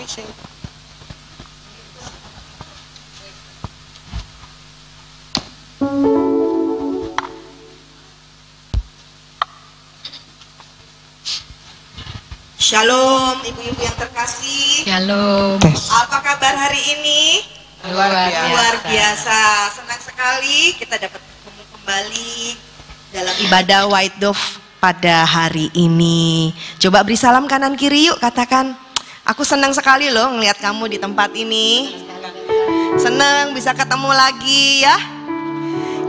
Shalom ibu-ibu yang terkasih. Shalom. Apa kabar hari ini? Luar biasa. Senang sekali kita dapat bertemu kembali dalam ibadah White Dove pada hari ini. Coba beri salam kanan kiri yuk, katakan, aku senang sekali loh ngelihat kamu di tempat ini. Senang bisa ketemu lagi ya.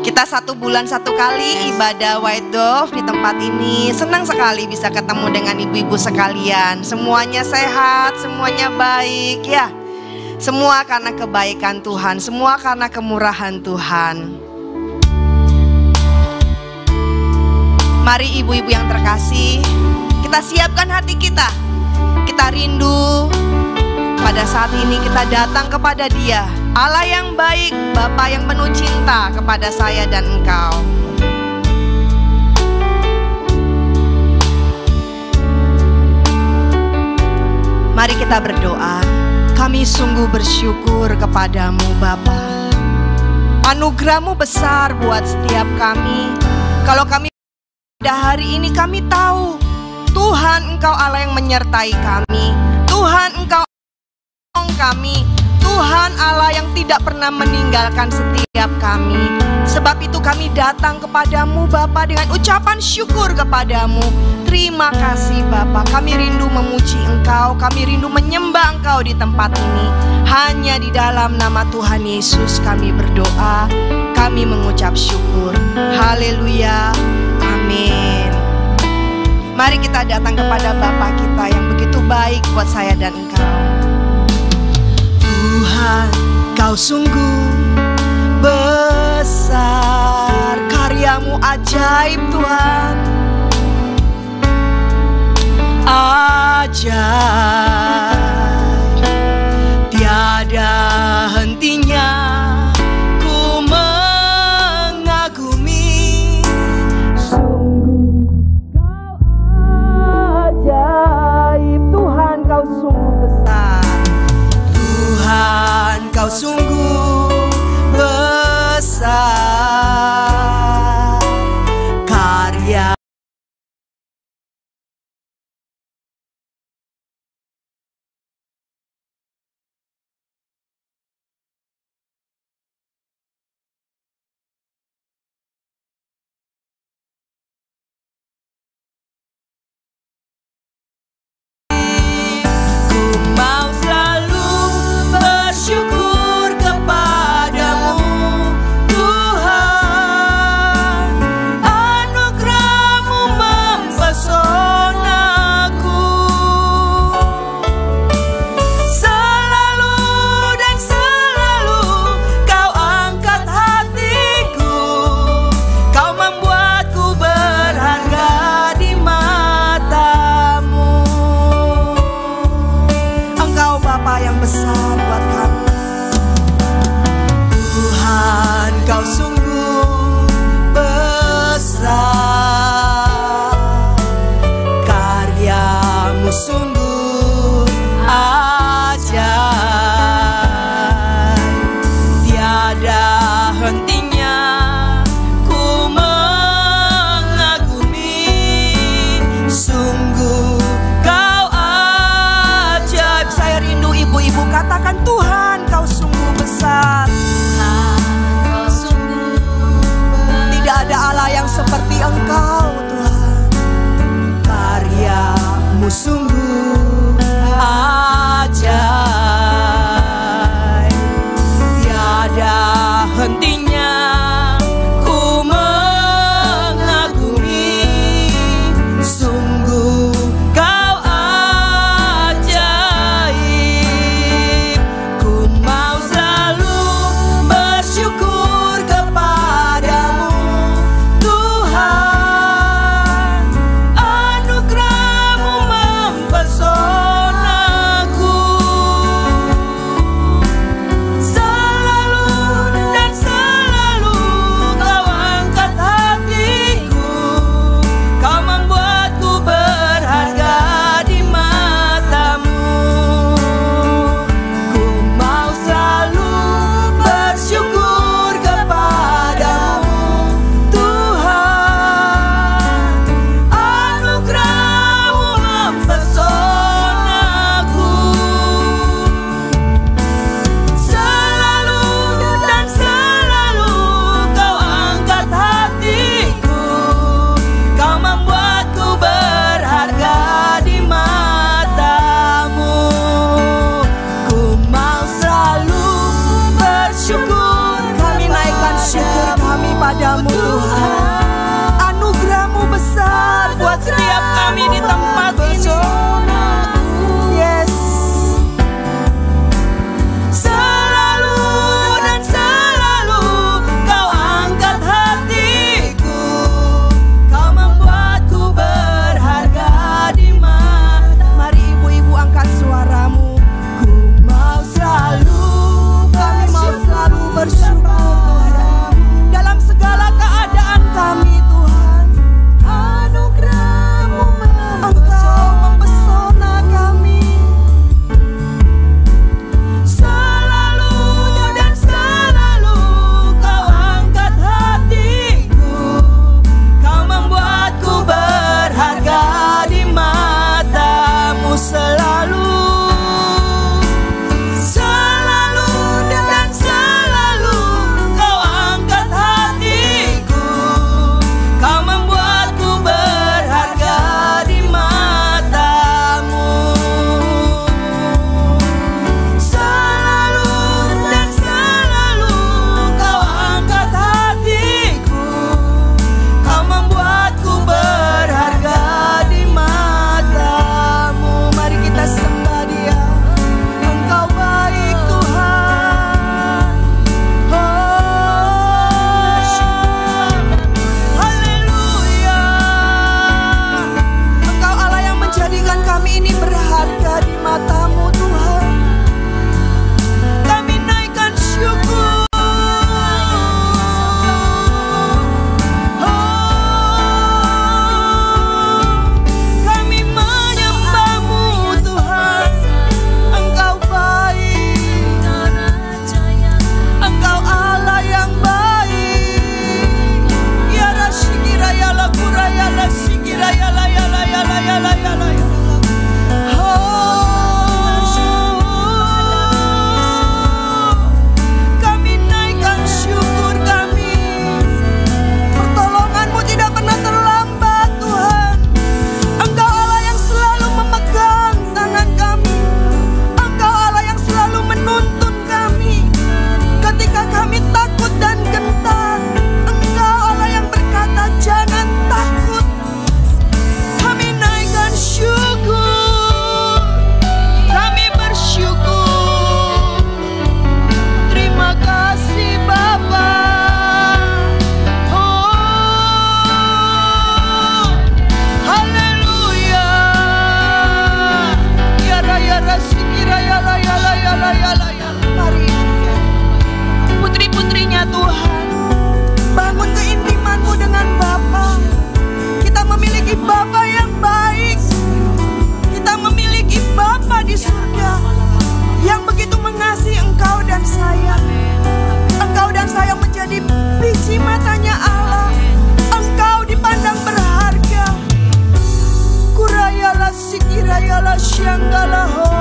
Kita 1 bulan 1 kali ibadah White Dove di tempat ini. Senang sekali bisa ketemu dengan ibu-ibu sekalian. Semuanya sehat, semuanya baik ya. Semua karena kebaikan Tuhan, semua karena kemurahan Tuhan. Mari ibu-ibu yang terkasih, kita siapkan hati kita. Kita rindu pada saat ini kita datang kepada Dia, Allah yang baik, Bapa yang penuh cinta kepada saya dan engkau. Mari kita berdoa. Kami sungguh bersyukur kepadamu Bapa. Anugerah-Mu besar buat setiap kami. Kalau kami pada hari ini kami tahu Tuhan Engkau Allah yang menyertai kami. Tuhan Engkau kami, Tuhan Allah yang tidak pernah meninggalkan setiap kami. Sebab itu kami datang kepadamu Bapa dengan ucapan syukur kepadamu. Terima kasih Bapa, kami rindu memuji Engkau, kami rindu menyembah Engkau di tempat ini. Hanya di dalam nama Tuhan Yesus kami berdoa, kami mengucap syukur. Haleluya, amin. Mari kita datang kepada Bapa kita yang begitu baik buat saya dan engkau. Tuhan, Kau sungguh besar, karya-Mu ajaib Tuhan, ajaib, tiada hentinya ku mengagumi. Sungguh Kau ajaib Tuhan, Kau sungguh besar. Tuhan, Kau sungguh besar, karya seperti Engkau Tuhan, karya-Mu sungguh ajaib, tiada hentinya ku mengagumi. Sungguh Kau ajaib, ku mau selalu bersyukur kepadamu. Tuhan, anugerah-Mu Shanggalaho.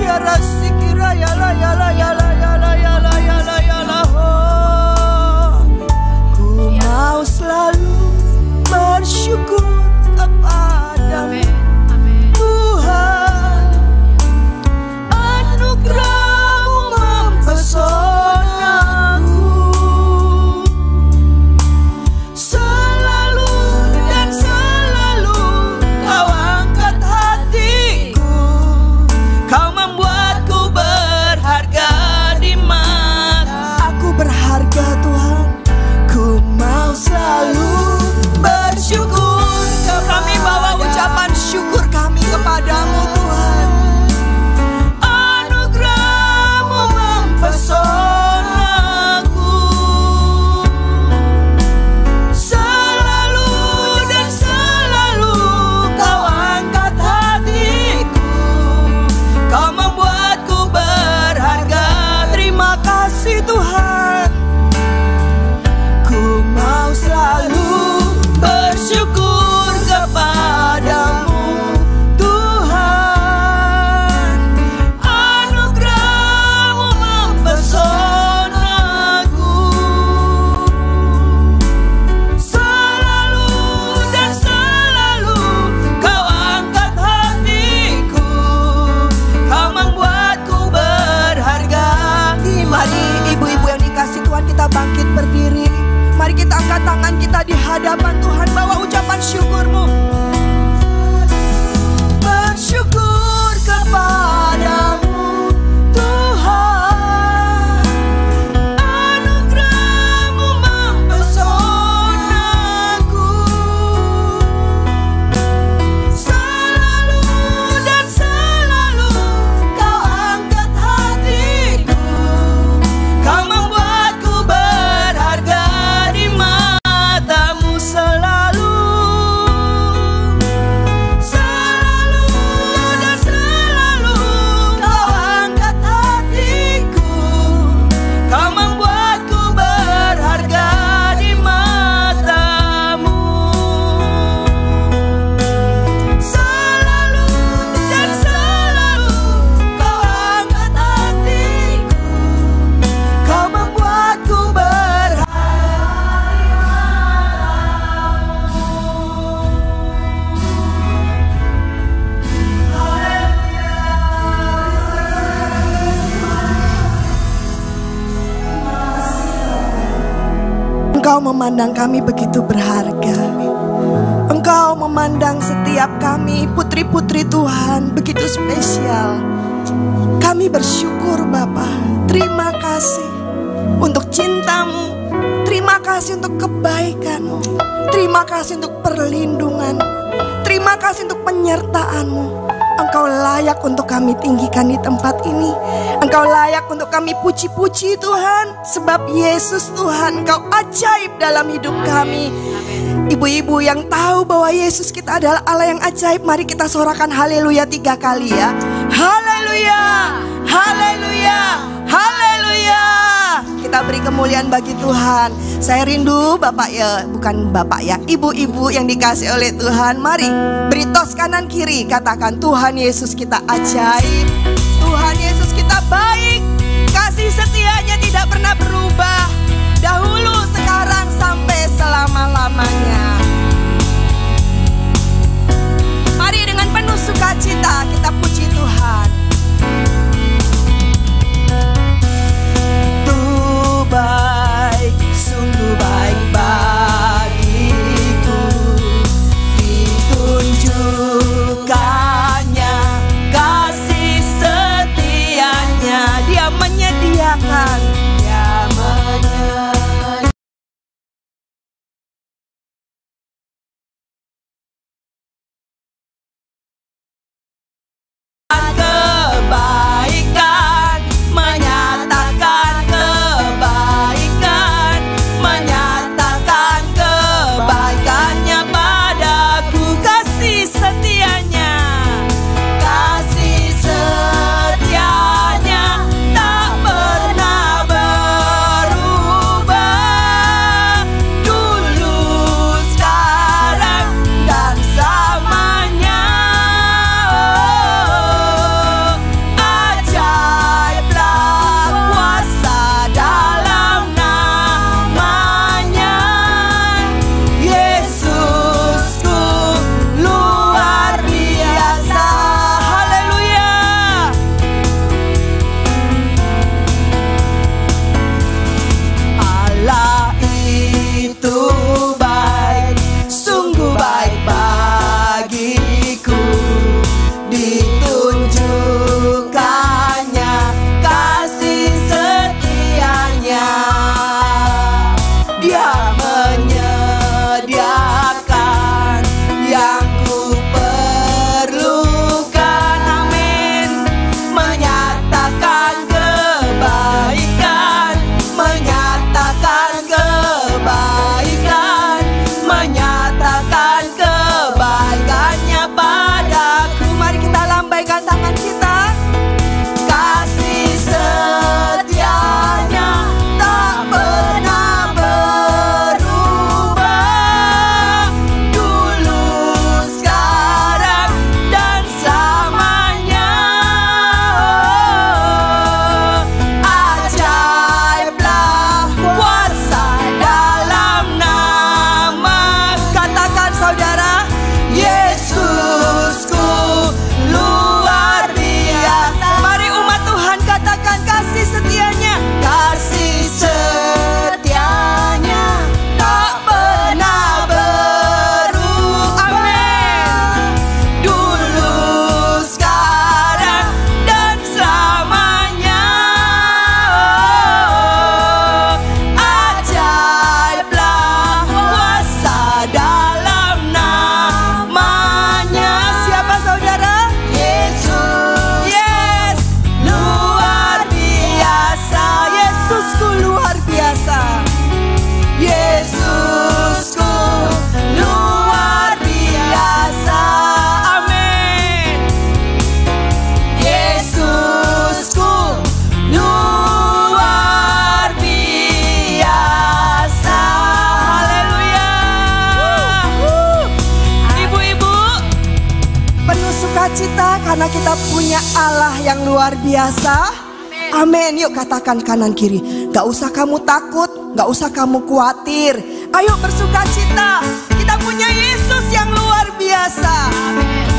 Ya rasikira yala yala yala yala yala yala yala ho. Ku mau selalu bersyukur kepadamu Tuhan. Anugerah-Mu mempesonaku. Selalu dan selalu Kau angkat hatiku. Kau membuatku berharga di mata. Aku berharga Tuhan. Ku mau selalu bersyukur. Kami bawa ucapan syukur kami kepadamu Tuhan. Anugerah-Mu mempesonaku. Selalu dan selalu Kau angkat hatiku. Kau membuatku berharga. Terima kasih Tuhan. Ku mau selalu bersyukur kepadamu Tuhan. Anugerah-Mu mempesonaku. Selalu dan selalu Kau angkat hatiku. Kau membuatku berharga. Mari ibu-ibu yang dikasih Tuhan, kita bangkit berdiri. Mari kita angkat tangan kita di hadapan Tuhan, bawa ucapan syukur-Mu. Bersyukur kepadamu Tuhan. Anugerah-Mu mempesonaku. Selalu dan selalu Kau angkat hatiku. Kau membuatku berharga di mata-Mu selalu. Selalu dan selalu Kau angkat hatiku. Kau membuatku berharga di mata-Mu. Selalu dan selalu Kau angkat hatiku. Kau membuatku berharga. Engkau memandang kami begitu berharga. Engkau memandang setiap kami putri-putri Tuhan begitu spesial. Kami bersyukur Bapa. Terima kasih untuk cinta-Mu. Terima kasih untuk kebaikan-Mu. Terima kasih untuk perlindungan-Mu. Terima kasih untuk penyertaan-Mu. Engkau layak untuk kami tinggikan di tempat ini. Engkau layak untuk kami puji-puji Tuhan. Sebab Yesus Tuhan, Engkau ajaib dalam hidup kami. Ibu-ibu yang tahu bahwa Yesus kita adalah Allah yang ajaib, mari kita sorakan haleluya 3 kali ya. Haleluya, haleluya, haleluya. Kita beri kemuliaan bagi Tuhan. Saya rindu Bapak ya, bukan Bapak ya, ibu-ibu yang dikasih oleh Tuhan. Mari beri tos kanan kiri, katakan Tuhan Yesus kita ajaib. Tuhan Yesus kita baik. Kasih setianya tidak pernah berubah. Dahulu, sekarang, sampai selama-lamanya. Mari dengan penuh sukacita kita puji Tuhan. Tuh baik, sungguh baik bagiku. Ditunjukkannya kasih setianya. Dia menyediakan karena kita punya Allah yang luar biasa. Amin. Yuk katakan kanan kiri, gak usah kamu takut, gak usah kamu khawatir. Ayo bersuka cita, kita punya Yesus yang luar biasa. Amin.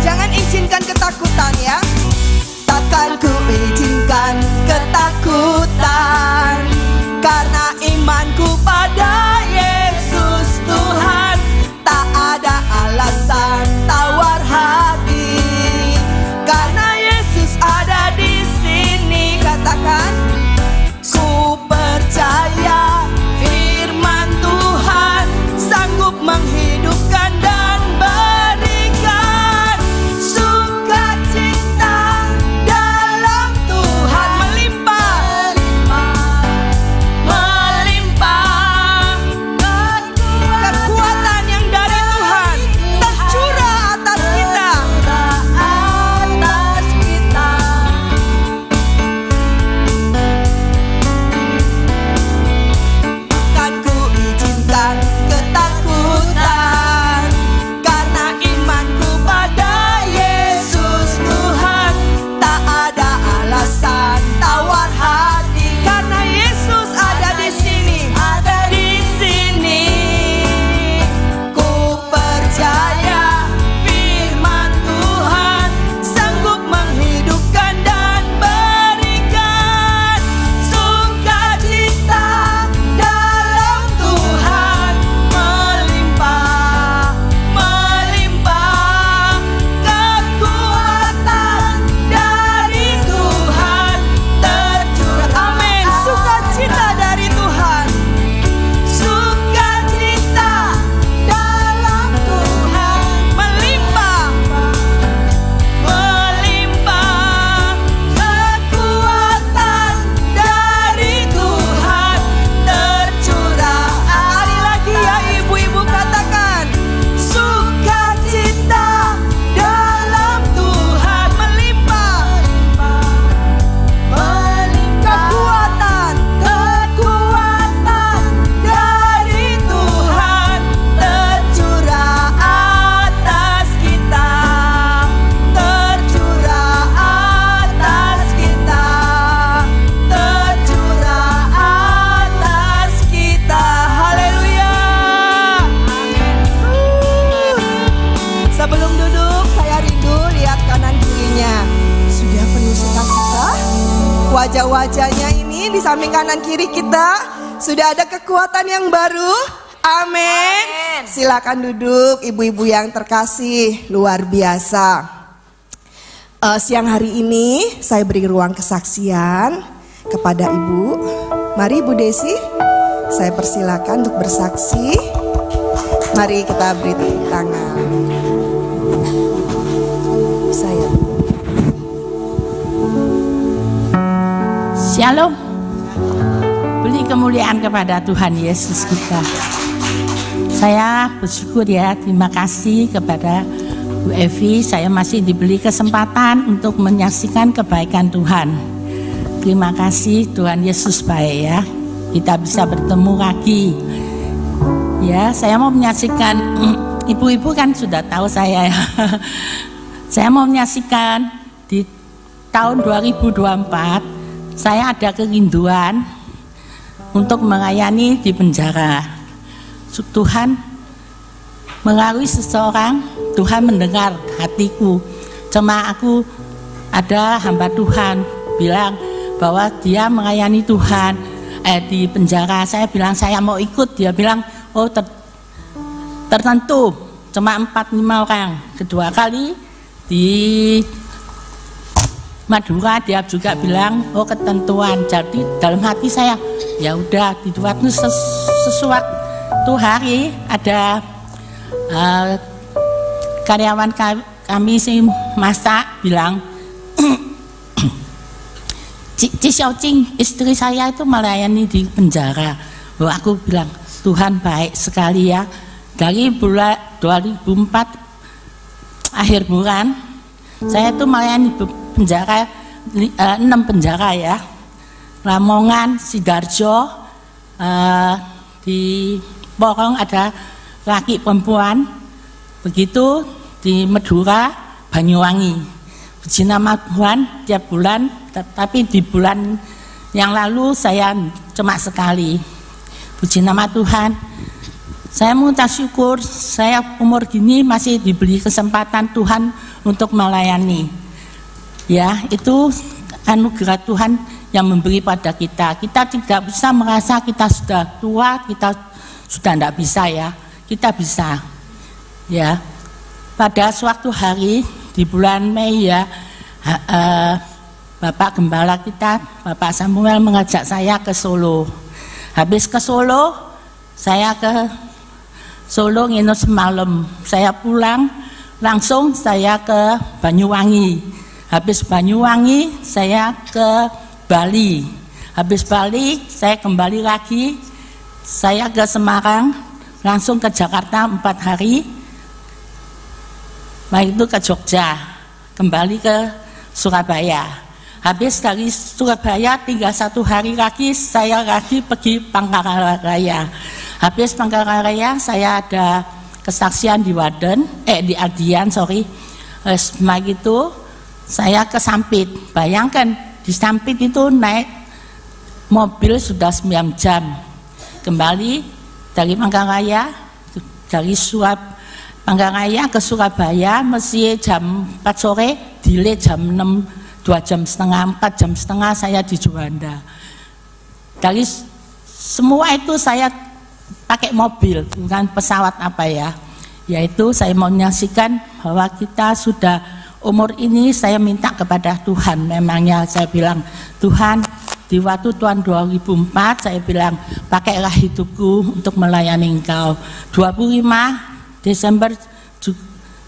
Jangan izinkan ketakutan ya. Takkan ku izinkan ketakutan, karena imanku pada Yesus Tuhan. Tak ada alasan tawar hati, karena Yesus ada di sini. Katakan, ku percaya firman Tuhan sanggup menghidupkan dan berikan sukacita dalam Tuhan. Melimpah, melimpah kekuatan yang dari Tuhan tercurah atas kita. Kan ku izinkan ketakutan, karena imanku pada Yesus Tuhan. Tak ada alasan tawar hati, karena Yesus ada di sini. Ada di sini. Ku percaya firman Tuhan sanggup menghidupkan dan berikan sukacita dalam Tuhan. Melimpah, melimpah kekuatan dari Tuhan tercurah. Amin. Sukacita dari Tuhan, sukacita dalam Tuhan. Melimpah, melimpah kekuatan dari Tuhan tercurah. Sekali lagi ya ibu-ibu, katakan sukacita dalam Tuhan. Melimpah, kekuatan dari Tuhan tercurah atas kita, tercurah atas kita, tercurah atas kita. Haleluya. Sebelum duduk, saya rindu lihat kanan kirinya. Sudah penuh sukacita? Wajah-wajahnya ini di samping kanan kiri kita sudah ada kekuatan yang baru. Amin. Silakan duduk ibu-ibu yang terkasih, luar biasa. Siang hari ini saya beri ruang kesaksian kepada ibu. Mari Bu Desi, saya persilakan untuk bersaksi. Mari kita beri tepuk tangan. Saya Shalom. Beri kemuliaan kepada Tuhan Yesus kita. Saya bersyukur ya, terima kasih kepada Bu Evi. Saya masih diberi kesempatan untuk menyaksikan kebaikan Tuhan. Terima kasih, Tuhan Yesus baik ya. Kita bisa bertemu lagi. Ya, saya mau menyaksikan, ibu-ibu kan sudah tahu saya ya. Saya mau menyaksikan di tahun 2024 saya ada kerinduan untuk melayani di penjara. Tuhan melalui seseorang, Tuhan mendengar hatiku. Cuma aku ada hamba Tuhan bilang bahwa dia melayani Tuhan di penjara. Saya bilang saya mau ikut, dia bilang oh tertentu cuma 4-5 orang. Kedua kali di Madura dia juga bilang oh ketentuan. Jadi dalam hati saya ya udah di waktu sesuatu hari ada karyawan kami si masak bilang Ci Xiaojing, istri saya itu melayani di penjara. Oh, aku bilang Tuhan baik sekali ya. Dari bulan 2004 akhir bulan saya itu melayani penjara 6 penjara ya, Lamongan, Sidoarjo, di Porong ada laki perempuan. Begitu di Madura, Banyuwangi. Puji nama Tuhan, tiap bulan, tapi di bulan yang lalu saya cuma sekali. Puji nama Tuhan. Saya mengucap syukur, saya umur gini masih diberi kesempatan Tuhan untuk melayani. Ya, itu anugerah Tuhan yang memberi pada kita. Kita tidak bisa merasa kita sudah tua, kita sudah tidak bisa ya. Kita bisa. Ya. Pada suatu hari di bulan Mei ya, Bapak Gembala kita, Bapak Samuel mengajak saya ke Solo. Habis ke Solo, saya ke Solo nginep semalam. Saya pulang, langsung saya ke Banyuwangi. Habis Banyuwangi, saya ke Bali. Habis Bali, saya kembali lagi. Saya ke Semarang, langsung ke Jakarta 4 hari. Baik itu ke Jogja, kembali ke Surabaya. Habis dari Surabaya tinggal 1 hari lagi, saya lagi pergi Palangkaraya. Habis Palangkaraya, saya ada kesaksian di di Adian, Baik itu saya ke Sampit. Bayangkan di Sampit itu naik mobil sudah 9 jam. Kembali dari Palangkaraya, dari Palangkaraya ke Surabaya mesti jam 4 sore, delay jam 6, 2 jam setengah, 4 jam setengah saya di Juanda. Dari semua itu saya pakai mobil, bukan pesawat apa ya. Yaitu saya mau menyaksikan bahwa kita sudah umur ini, saya minta kepada Tuhan. Memangnya saya bilang, Tuhan, di waktu Tuhan 2004 saya bilang, pakailah hidupku untuk melayani Engkau. 25 Desember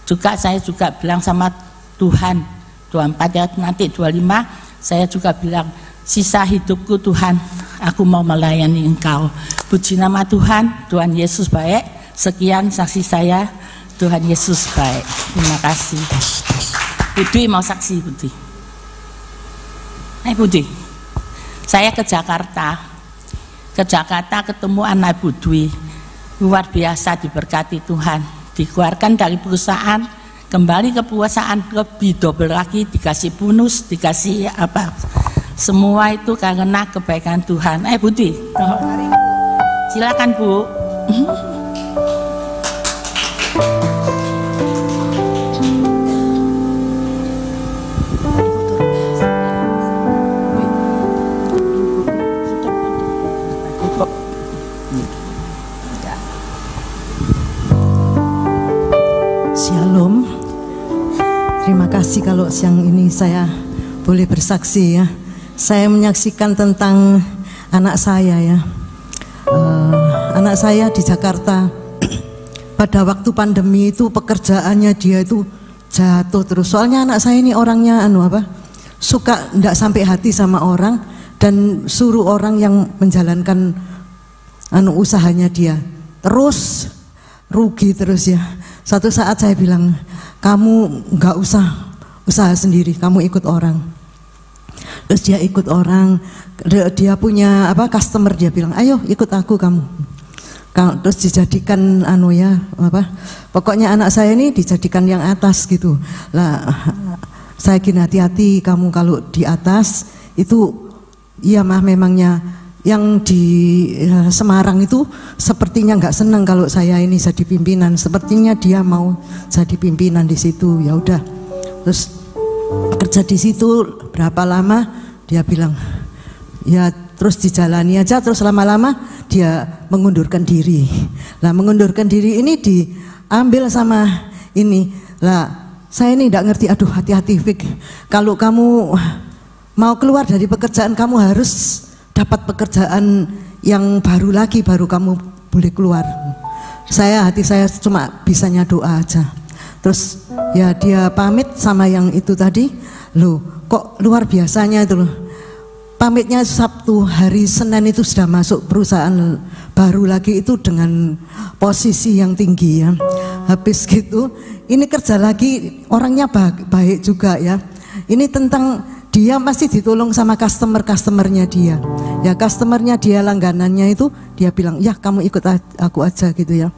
juga saya juga bilang sama Tuhan, 24 ya, nanti 25 saya juga bilang, sisa hidupku Tuhan, aku mau melayani Engkau. Puji nama Tuhan, Tuhan Yesus baik. Sekian saksi saya, Tuhan Yesus baik. Terima kasih. Budi mau saksi, Budi. Budi, saya ke Jakarta. Ke Jakarta ketemu anak Budwi. Luar biasa diberkati Tuhan. Dikeluarkan dari perusahaan, kembali ke perusahaan, lebih double lagi, dikasih bonus, dikasih apa. Semua itu karena kebaikan Tuhan. Budi, silakan Bu. Shalom. Terima kasih kalau siang ini saya boleh bersaksi ya. Saya menyaksikan tentang anak saya ya. Anak saya di Jakarta pada waktu pandemi itu pekerjaannya dia itu jatuh terus. Soalnya anak saya ini orangnya suka enggak sampai hati sama orang dan suruh orang yang menjalankan usahanya dia. Terus rugi terus ya. Satu saat saya bilang, kamu enggak usah usaha sendiri, kamu ikut orang. Terus dia ikut orang, dia punya customer, dia bilang, ayo ikut aku kamu. Terus dijadikan pokoknya anak saya ini dijadikan yang atas gitu. Lah saya gini, hati-hati kamu kalau di atas itu, iya mah memangnya yang di Semarang itu sepertinya nggak senang kalau saya ini jadi pimpinan. Sepertinya dia mau jadi pimpinan di situ. Ya udah, terus kerja di situ berapa lama? Dia bilang, ya terus dijalani aja. Terus lama-lama dia mengundurkan diri. Lah mengundurkan diri ini diambil sama ini. Lah saya ini nggak ngerti. Aduh, hati-hati Fik. Kalau kamu mau keluar dari pekerjaan, kamu harus dapat pekerjaan yang baru lagi, baru kamu boleh keluar. Hati saya cuma bisanya doa aja. Terus ya dia pamit sama yang itu tadi. Loh kok luar biasanya itu loh. Pamitnya Sabtu, hari Senin itu sudah masuk perusahaan baru lagi itu dengan posisi yang tinggi ya. Habis gitu ini kerja lagi, orangnya baik juga ya. Ini tentang dia masih ditolong sama customernya dia. Ya customernya dia, langganannya itu dia bilang, ya kamu ikut aku aja gitu ya.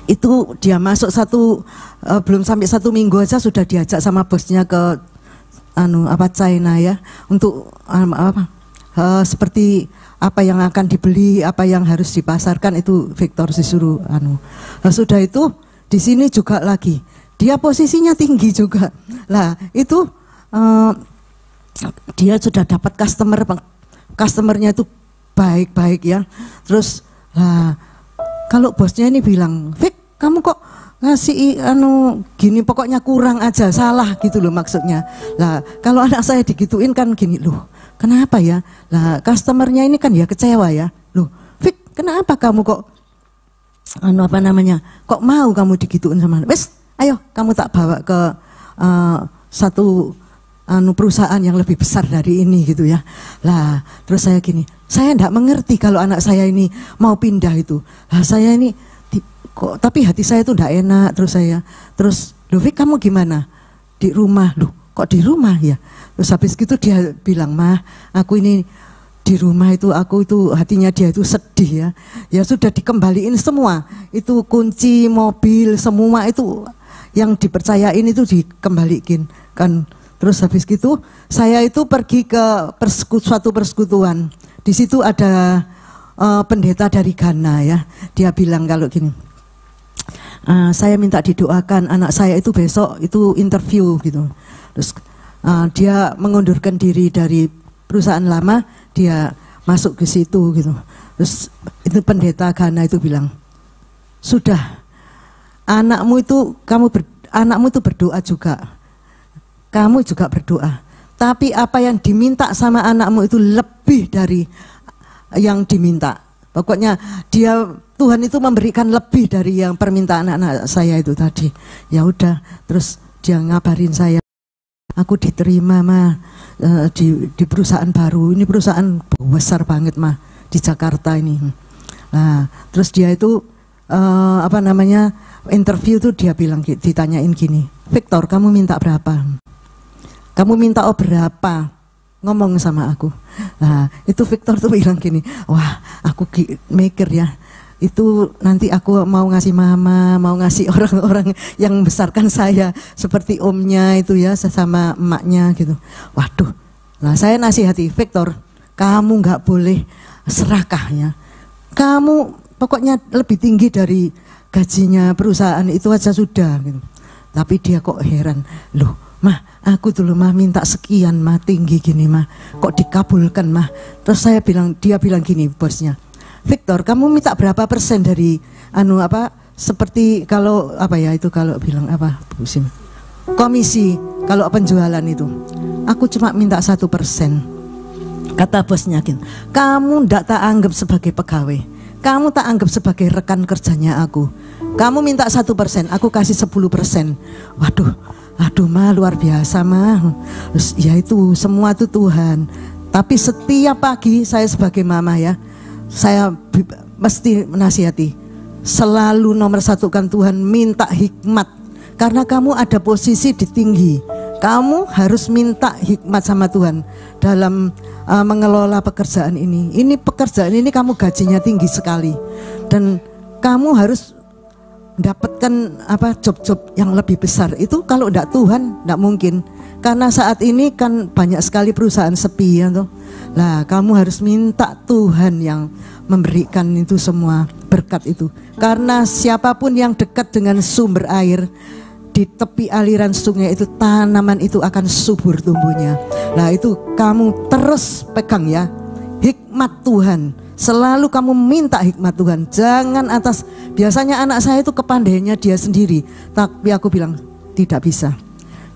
Itu dia masuk belum sampai 1 minggu aja sudah diajak sama bosnya ke China ya, untuk seperti apa yang akan dibeli, apa yang harus dipasarkan, itu Victor disuruh sudah itu di sini juga lagi dia posisinya tinggi juga lah, itu dia sudah dapat customernya itu baik-baik ya. Terus kalau bosnya ini bilang, Vic, kamu kok ngasih gini, pokoknya kurang aja, salah gitu loh maksudnya. Lah kalau anak saya digituin kan gini loh, kenapa ya? Lah customernya ini kan ya kecewa ya. Loh, Vic, kenapa kamu kok kok mau kamu digituin sama? Wes, ayo kamu tak bawa ke satu perusahaan yang lebih besar dari ini gitu ya. Lah terus saya gini, saya enggak mengerti kalau anak saya ini mau pindah itu. Lah saya ini kok, tapi hati saya itu enggak enak. Terus loh Vic, kamu gimana di rumah? Loh kok di rumah ya? Terus habis gitu dia bilang, mah aku ini di rumah itu, aku itu hatinya dia itu sedih ya. Ya sudah dikembaliin semua, itu kunci mobil semua itu yang dipercayain itu dikembaliin kan. Terus habis gitu saya itu pergi ke suatu persekutuan. Di situ ada pendeta dari Ghana ya. Dia bilang kalau gini, saya minta didoakan anak saya itu besok itu interview gitu. Terus dia mengundurkan diri dari perusahaan lama, dia masuk ke situ gitu. Terus itu pendeta Ghana itu bilang, sudah, anakmu itu anakmu itu berdoa juga. Kamu juga berdoa, tapi apa yang diminta sama anakmu itu lebih dari yang diminta. Pokoknya Tuhan itu memberikan lebih dari yang permintaan anak saya itu tadi. Ya udah, terus dia ngabarin saya, aku diterima mah di perusahaan baru. Ini perusahaan besar banget mah di Jakarta ini. Nah, terus dia itu interview tuh dia bilang, ditanyain gini, Victor, kamu minta berapa? Kamu minta berapa? Ngomong sama aku. Nah itu Victor tuh bilang gini, wah aku mikir ya, itu nanti aku mau ngasih mama, mau ngasih orang-orang yang membesarkan saya, seperti omnya itu ya, sama emaknya gitu. Waduh, nah saya nasihati, Victor, kamu nggak boleh serakah ya. Kamu pokoknya lebih tinggi dari gajinya perusahaan itu aja sudah gitu. Tapi dia kok heran, loh mah aku dulu mah minta sekian mah, tinggi gini mah, kok dikabulkan mah. Terus dia bilang gini bosnya, Victor, kamu minta berapa persen dari seperti kalau kalau bilang komisi kalau penjualan itu. Aku cuma minta 1%. Kata bosnya gitu, kamu ndak tak anggap sebagai pegawai, kamu tak anggap sebagai rekan kerjanya aku. Kamu minta 1%, aku kasih 10%. Aduh mah luar biasa mah. Terus ya itu semua itu Tuhan. Tapi setiap pagi saya sebagai mama ya, saya mesti menasihati, selalu nomor satukan Tuhan, minta hikmat. Karena kamu ada posisi di tinggi, kamu harus minta hikmat sama Tuhan dalam mengelola pekerjaan ini. Ini pekerjaan ini kamu gajinya tinggi sekali, dan kamu harus dapatkan job-job yang lebih besar. Itu kalau tidak Tuhan tidak mungkin. Karena saat ini kan banyak sekali perusahaan sepi ya toh. Lah kamu harus minta Tuhan yang memberikan itu semua berkat itu. Karena siapapun yang dekat dengan sumber air di tepi aliran sungai itu, tanaman itu akan subur tumbuhnya. Nah itu kamu terus pegang ya, hikmat Tuhan. Selalu kamu minta hikmat Tuhan, jangan atas. Biasanya anak saya itu kepandaiannya dia sendiri, tapi aku bilang tidak bisa.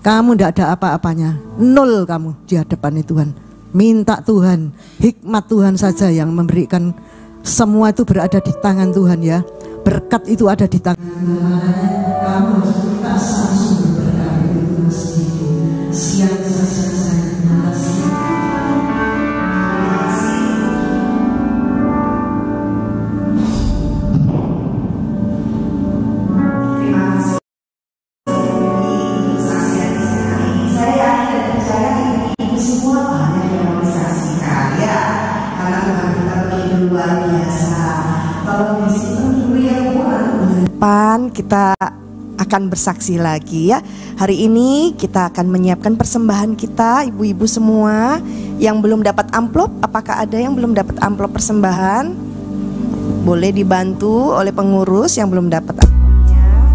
Kamu tidak ada apa-apanya, nol kamu di hadapan Tuhan. Minta Tuhan, hikmat Tuhan saja yang memberikan. Semua itu berada di tangan Tuhan ya. Berkat itu ada di tangan Tuhan. Kamu harus minta sumber berkat itu mesti. Siap saja. depan kita akan bersaksi lagi ya. Hari ini kita akan menyiapkan persembahan kita, ibu-ibu semua yang belum dapat amplop. Apakah ada yang belum dapat amplop persembahan? Boleh dibantu oleh pengurus yang belum dapat amplopnya.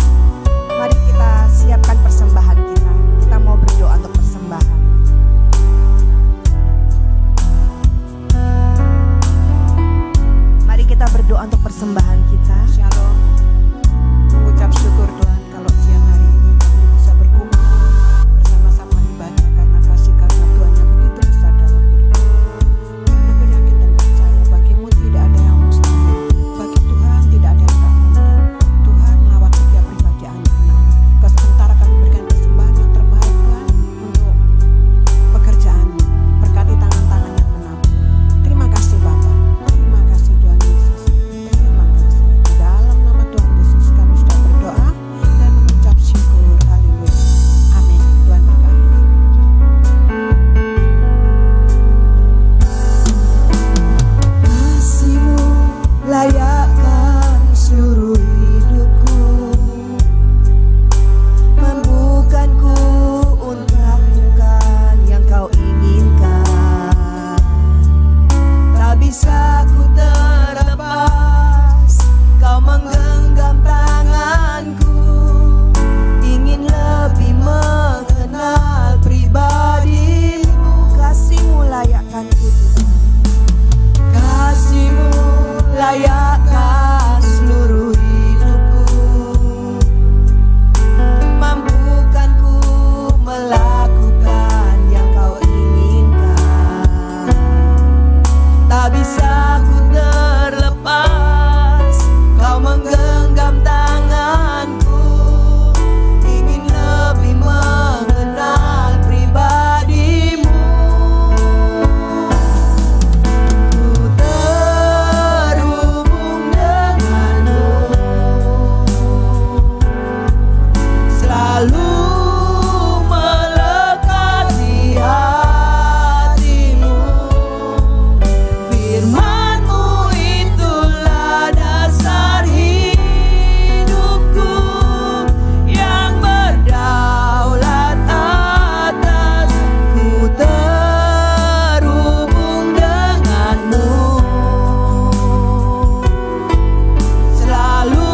Mari kita siapkan persembahan kita. Kita mau berdoa untuk persembahan. Mari kita berdoa untuk persembahan kita. Shalom. Mengucap syukur Tuhan kalau siang hari ini kami bisa berkumpul bersama-sama ibadah karena kasih karunia Tuhan yang begitu besar dalam hidup kami. Aku yakin dan percaya bagimu tidak ada yang mustahil, bagi Tuhan tidak ada yang tak mungkin. Tuhan melawat setiap pribadi anak-anakmu. Kau sementara kami berikan persembahan yang terbaik Tuhan untuk pekerjaanmu. Berkati tangan-tangan yang benar. Terima kasih Bapa. Terima kasih Tuhan Yesus. Terima kasih. Di dalam nama Tuhan Yesus kami sudah berdoa dan mengucap syukur. Haleluya. Amin. Tuhan berkati. Kasih-Mu layakkan seluruh hidupku, mampukanku untuk melakukan yang Kau inginkan. Tak bisa ku terlepas, Kau menggenggam tanganku, ingin lebih mengenal pribadi-Mu. Kasih-Mu layakkan ku Tuhan. Kasih-Mu layakkan seluruh hidupku, mampukanku melakukan yang Kau inginkan. Tak bisa ku terlepas, Kau menggenggam tanganku, ingin lebih mengenal pribadi-Mu. Ku terhubung denganmu, selalu melekat di hatimu. Firman-Mu itulah dasar hidupku, yang berdaulat atas. Ku terhubung denganmu, selalu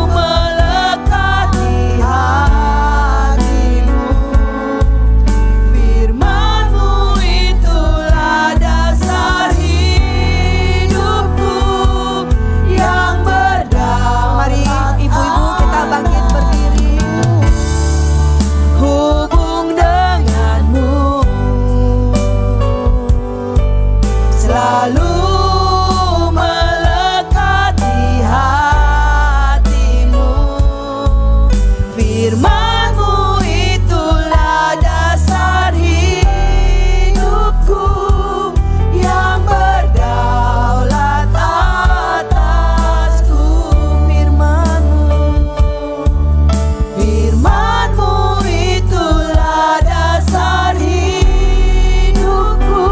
melekat di hatimu. Firman-Mu itulah dasar hidupku, yang berdaulat. Mari ibu-ibu kita bangkit berdiri. Hubung denganmu, selalu melekat di hatimu. Firman-Mu itulah dasar hidupku, yang berdaulat atasku. Firman-Mu itulah dasar hidupku,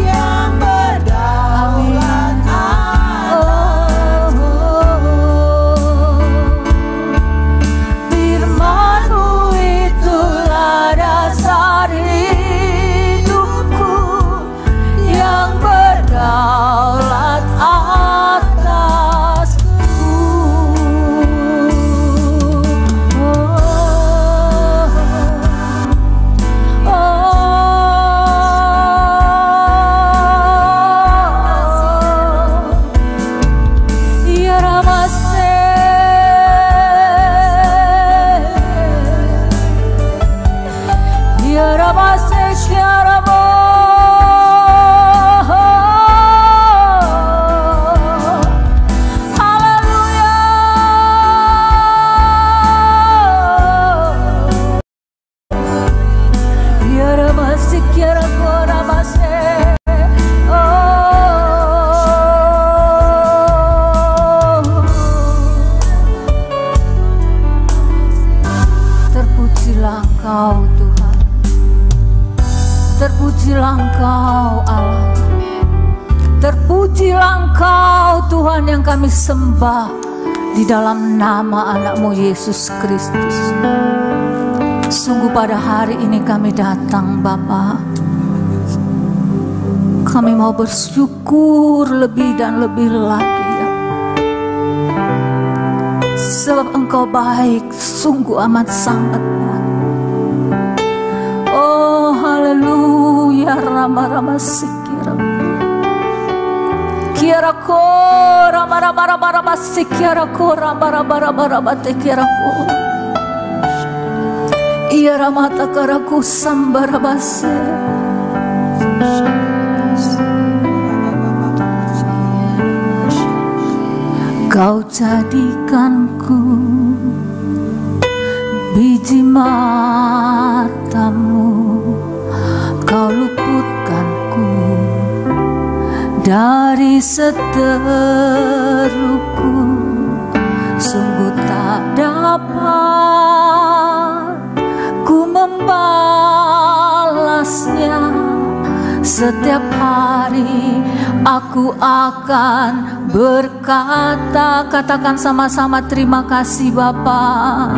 yang berdaulat atasku. Firman-Mu itulah dasar hidupku, yang berdaulat atasku. Ya Namaste, Ya Namaste, Sharamo. Haleluya. Ya Namaste, Ya Namaste. Terpujilah Engkau Tuhan, terpujilah Engkau Allah, terpujilah Engkau Tuhan yang kami sembah, di dalam nama anak-Mu Yesus Kristus. Sungguh pada hari ini kami datang Bapa, kami mau bersyukur lebih dan lebih lagi ya. Sebab Engkau baik, sungguh amat sangat baik. Oh haleluya, rama-rama sikira Kiara ko rama-rama sikira ko rama-rama tekira ko Iya ramata karaku sambarabase. Kau jadikanku biji matamu, Kau luputkanku dari seteruku. Sungguh tak dapat ku membalasnya. Setiap hari aku akan berkata, katakan sama-sama, terima kasih Bapa.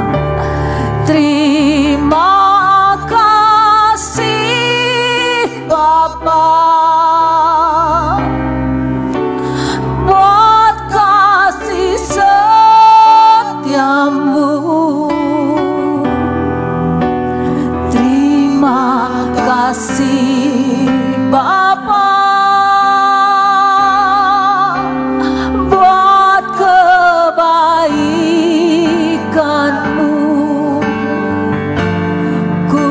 Terima kasih Bapa buat kasih setiamu. Terima kasih Bapa buat kebaikan-Mu. Ku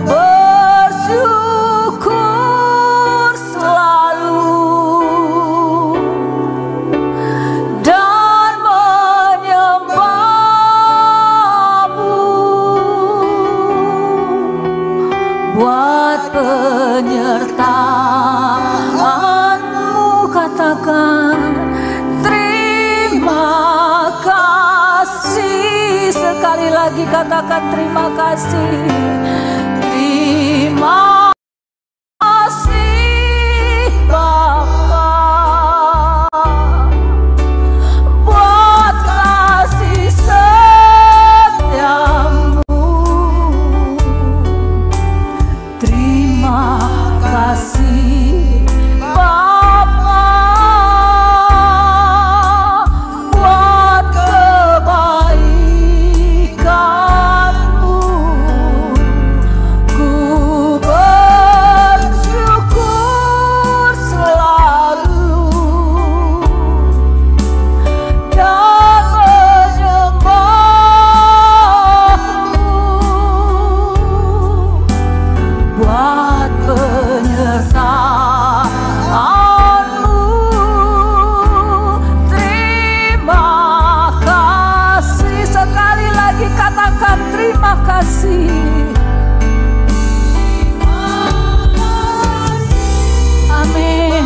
bersyukur selalu dan menyembah-Mu buat penyertaan-Mu. Katakan terima kasih. Sekali lagi katakan terima kasih. Terima kasih Bapa buat kasih setiamu. Terima kasih Bapa buat kebaikan-Mu. Ku bersyukur selalu dan menyembah-Mu buat penyertaan-Mu. Terima kasih. Sekali lagi katakan terima kasih. Amin.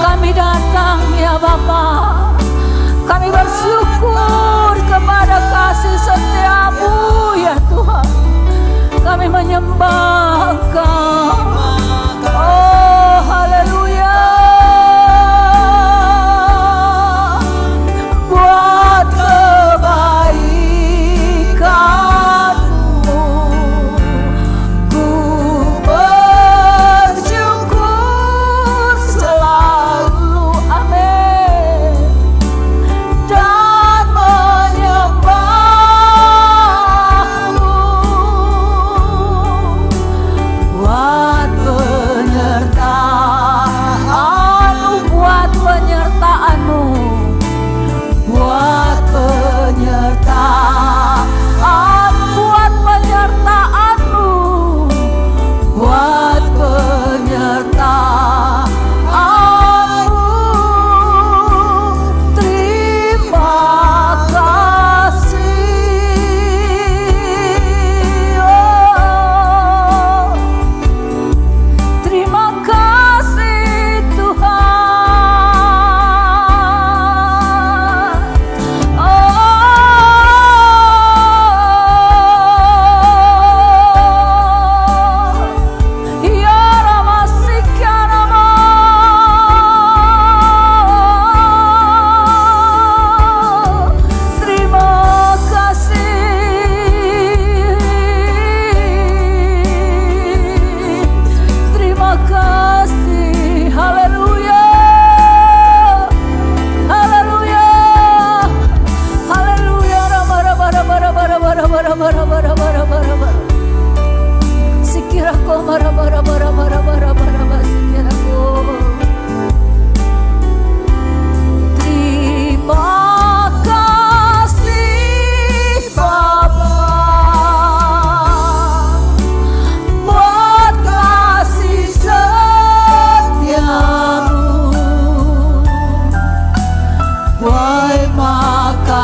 Kami datang ya Bapa, kami bersyukur kepada kasih setia-Mu ya Tuhan. Kami menyembah Engkau. Oh haleluya. Buat kebaikan-Mu ku bersyukur selalu. Amin. Dan menyembah-Mu buat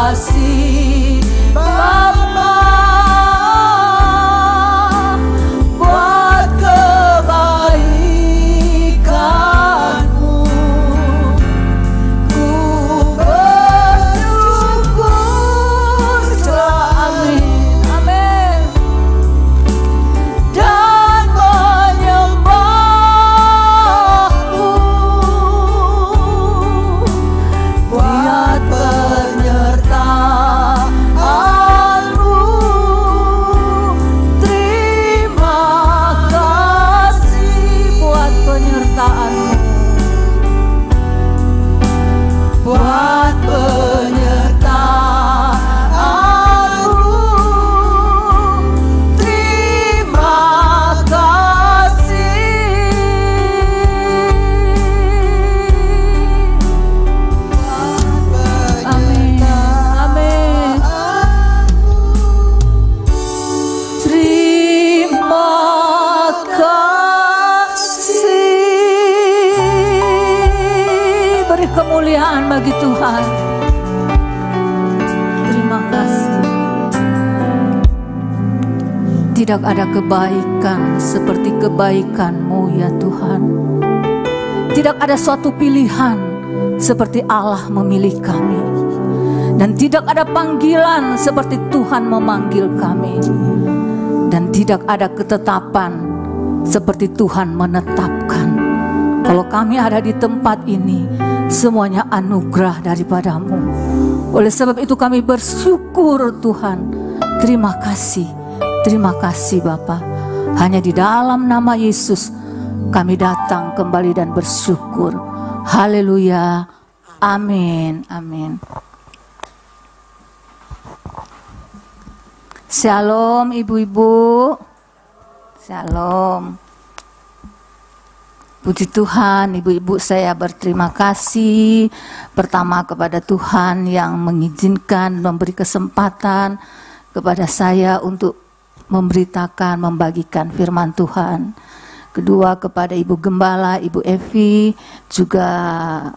kasih Bapa buat kebaikan-Mu. Ku bersyukur selalu, amin, dan menyembah-Mu buat penyertaan-Mu. Terima kasih buat penyertaan-Mu, buat penyertaan-Mu. Terima kasih. Amin, amin. Terima kasih. Beri kemuliaan bagi Tuhan. Terima kasih. Tidak ada kebaikan seperti kebaikan-Mu ya Tuhan. Tidak ada suatu pilihan seperti Allah memilih kami. Dan tidak ada panggilan seperti Tuhan memanggil kami. Dan tidak ada ketetapan seperti Tuhan menetapkan. Kalau kami ada di tempat ini, semuanya anugerah daripada-Mu. Oleh sebab itu kami bersyukur Tuhan. Terima kasih Bapa. Hanya di dalam nama Yesus kami datang kembali dan bersyukur. Haleluya. Amin. Amin. Shalom ibu-ibu. Shalom. Puji Tuhan, ibu-ibu, saya berterima kasih pertama kepada Tuhan yang mengizinkan, memberi kesempatan kepada saya untuk memberitakan, membagikan firman Tuhan. Kedua kepada Ibu Gembala, Ibu Evi, juga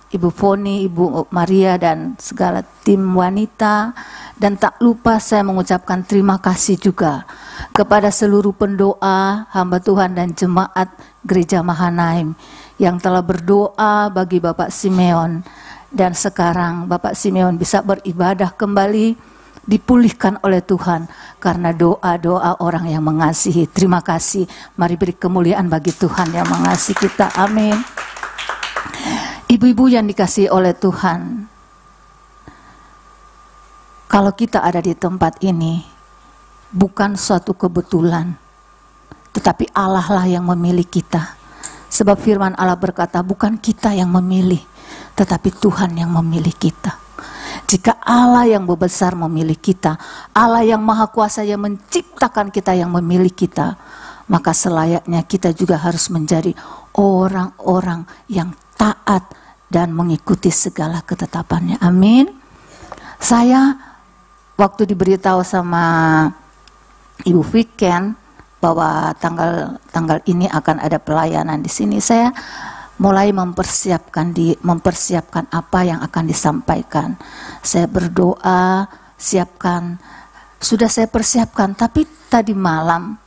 Ibu Foni, Ibu Maria dan segala tim wanita. Dan tak lupa saya mengucapkan terima kasih juga kepada seluruh pendoa, hamba Tuhan dan jemaat Gereja Mahanaim yang telah berdoa bagi Bapak Simeon. Dan sekarang Bapak Simeon bisa beribadah kembali, dipulihkan oleh Tuhan karena doa-doa orang yang mengasihi. Terima kasih. Mari beri kemuliaan bagi Tuhan yang mengasihi kita. Amin. Ibu-ibu yang dikasihi oleh Tuhan, kalau kita ada di tempat ini bukan suatu kebetulan, tetapi Allah lah yang memilih kita. Sebab firman Allah berkata, bukan kita yang memilih, tetapi Tuhan yang memilih kita. Jika Allah yang besar memilih kita, Allah yang maha kuasa yang menciptakan kita yang memilih kita, maka selayaknya kita juga harus menjadi orang-orang yang taat dan mengikuti segala ketetapannya. Amin. Saya waktu diberitahu sama Ibu Viken bahwa tanggal ini akan ada pelayanan di sini, saya mulai mempersiapkan apa yang akan disampaikan. Saya berdoa, sudah saya persiapkan. Tapi tadi malam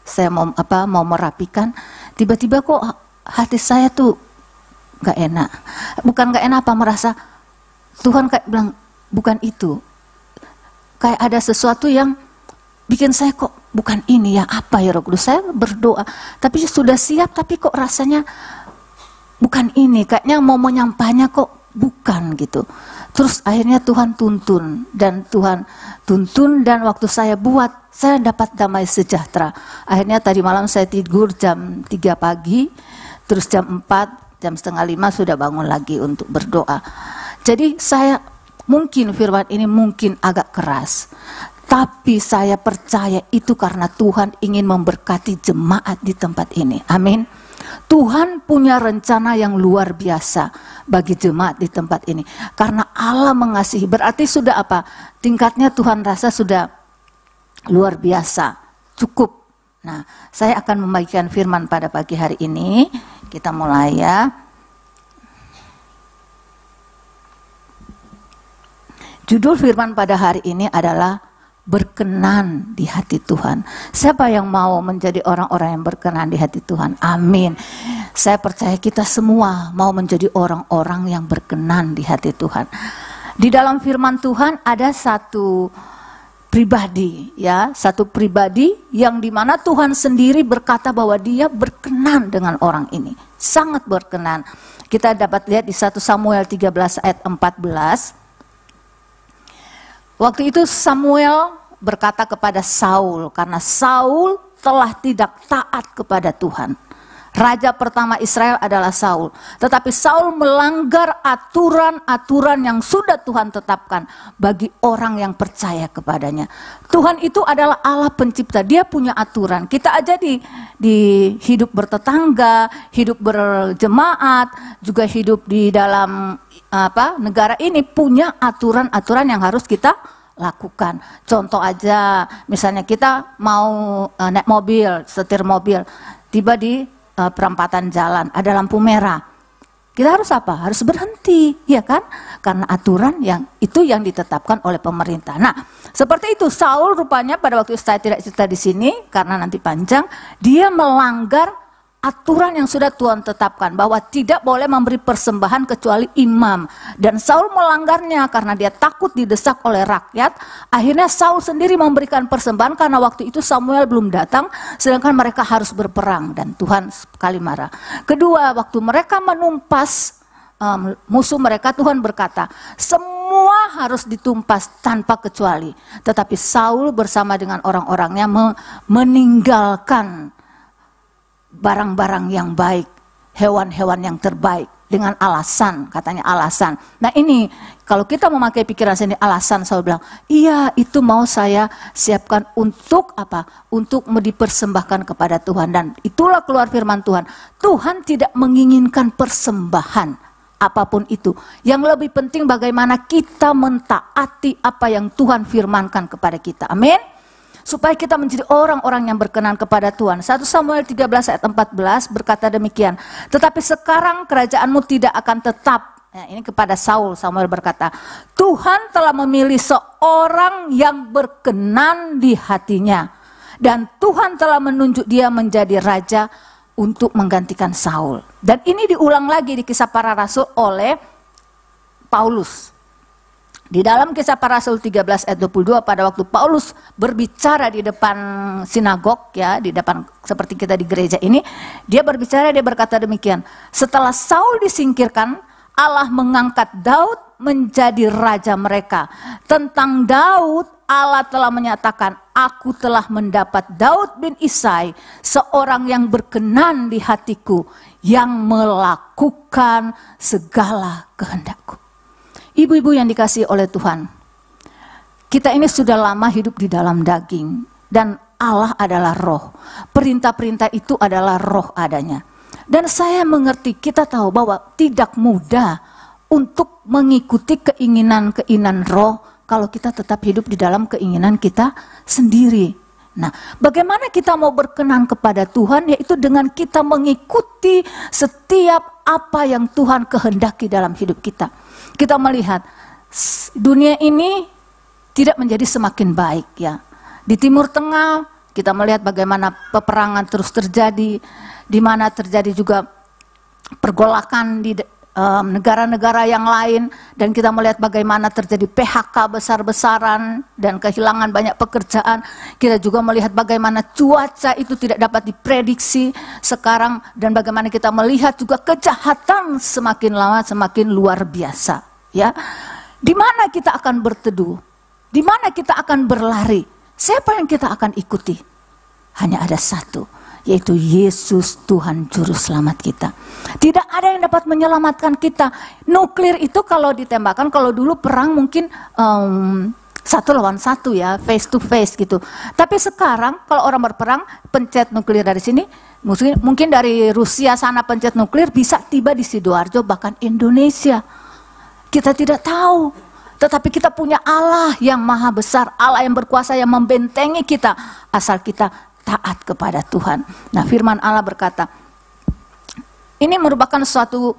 saya mau merapikan, tiba-tiba kok hati saya tuh nggak enak. Bukan nggak enak, merasa Tuhan kayak bilang bukan itu. Kayak ada sesuatu yang bikin saya kok bukan ini ya, apa ya Roh Kudus. Saya berdoa, tapi sudah siap, tapi kok rasanya bukan ini. Kayaknya mau menyampaikannya kok bukan gitu. Terus akhirnya Tuhan tuntun dan waktu saya buat, saya dapat damai sejahtera. Akhirnya tadi malam saya tidur jam 3 pagi, terus jam 4, jam setengah 5 sudah bangun lagi untuk berdoa. Jadi saya mungkin firman ini mungkin agak keras, tapi saya percaya itu karena Tuhan ingin memberkati jemaat di tempat ini. Amin. Tuhan punya rencana yang luar biasa bagi jemaat di tempat ini. Karena Allah mengasihi, berarti sudah apa? Tingkatnya Tuhan rasa sudah luar biasa, cukup. Nah, saya akan membagikan firman pada pagi hari ini. Kita mulai ya. Judul firman pada hari ini adalah berkenan di hati Tuhan. Siapa yang mau menjadi orang-orang yang berkenan di hati Tuhan? Amin. Saya percaya kita semua mau menjadi orang-orang yang berkenan di hati Tuhan. Di dalam firman Tuhan ada satu pribadi, ya, satu pribadi yang dimana Tuhan sendiri berkata bahwa dia berkenan dengan orang ini, sangat berkenan. Kita dapat lihat di 1 Samuel 13 ayat 14. Waktu itu Samuel berkata kepada Saul, karena Saul telah tidak taat kepada Tuhan. Raja pertama Israel adalah Saul. Tetapi Saul melanggar aturan-aturan yang sudah Tuhan tetapkan bagi orang yang percaya kepadanya. Tuhan itu adalah Allah pencipta, dia punya aturan. Kita aja di hidup bertetangga, hidup berjemaat, juga hidup di dalam negara ini punya aturan-aturan yang harus kita lakukan. Contoh aja, misalnya kita mau naik mobil, setir mobil, tiba di perempatan jalan, ada lampu merah. Kita harus apa? Harus berhenti, ya kan? Karena aturan yang ditetapkan oleh pemerintah. Nah, seperti itu Saul rupanya pada waktu saya tidak cerita di sini karena nanti panjang, dia melanggar aturan yang sudah Tuhan tetapkan bahwa tidak boleh memberi persembahan kecuali imam. Dan Saul melanggarnya karena dia takut didesak oleh rakyat. Akhirnya Saul sendiri memberikan persembahan karena waktu itu Samuel belum datang, sedangkan mereka harus berperang dan Tuhan sekali marah. Kedua, waktu mereka menumpas musuh mereka, Tuhan berkata, semua harus ditumpas tanpa kecuali. Tetapi Saul bersama dengan orang-orangnya meninggalkan barang-barang yang baik, hewan-hewan yang terbaik, dengan alasan, katanya alasan. Nah ini, kalau kita memakai pikiran sendiri, alasan Saul bilang, iya itu mau saya siapkan untuk apa? Untuk dipersembahkan kepada Tuhan. Dan itulah keluar firman Tuhan. Tuhan tidak menginginkan persembahan apapun itu. Yang lebih penting bagaimana kita mentaati apa yang Tuhan firmankan kepada kita. Amin. Supaya kita menjadi orang-orang yang berkenan kepada Tuhan. 1 Samuel 13 ayat 14 berkata demikian. Tetapi sekarang kerajaanmu tidak akan tetap. Nah, ini kepada Saul, Samuel berkata, Tuhan telah memilih seorang yang berkenan di hatinya. Dan Tuhan telah menunjuk dia menjadi raja untuk menggantikan Saul. Dan ini diulang lagi di Kisah Para Rasul oleh Paulus. Di dalam Kisah Para Rasul 13 ayat 22 pada waktu Paulus berbicara di depan sinagog, ya, di depan seperti kita di gereja ini, dia berbicara, dia berkata demikian, setelah Saul disingkirkan, Allah mengangkat Daud menjadi raja mereka. Tentang Daud, Allah telah menyatakan, aku telah mendapat Daud bin Isai, seorang yang berkenan di hatiku, yang melakukan segala kehendakku. Ibu-ibu yang dikasihi oleh Tuhan, kita ini sudah lama hidup di dalam daging dan Allah adalah roh. Perintah-perintah itu adalah roh adanya. Dan saya mengerti, kita tahu bahwa tidak mudah untuk mengikuti keinginan-keinginan roh kalau kita tetap hidup di dalam keinginan kita sendiri. Nah, bagaimana kita mau berkenan kepada Tuhan? Yaitu dengan kita mengikuti setiap apa yang Tuhan kehendaki dalam hidup kita. Kita melihat dunia ini tidak menjadi semakin baik, ya. Di Timur Tengah kita melihat bagaimana peperangan terus terjadi, di mana terjadi juga pergolakan di negara-negara yang lain, dan kita melihat bagaimana terjadi PHK besar-besaran dan kehilangan banyak pekerjaan. Kita juga melihat bagaimana cuaca itu tidak dapat diprediksi sekarang, dan bagaimana kita melihat juga kejahatan semakin lama semakin luar biasa, ya. Di mana kita akan berteduh? Di mana kita akan berlari? Siapa yang kita akan ikuti? Hanya ada satu, yaitu Yesus Tuhan Juru Selamat kita. Tidak ada yang dapat menyelamatkan kita. Nuklir itu kalau ditembakkan, kalau dulu perang mungkin 1 lawan 1, ya, face to face gitu. Tapi sekarang kalau orang berperang, pencet nuklir dari sini, mungkin dari Rusia sana pencet nuklir bisa tiba di Sidoarjo, bahkan Indonesia. Kita tidak tahu. Tetapi kita punya Allah yang maha besar, Allah yang berkuasa, yang membentengi kita, asal kita taat kepada Tuhan. Nah, firman Allah berkata, Ini merupakan suatu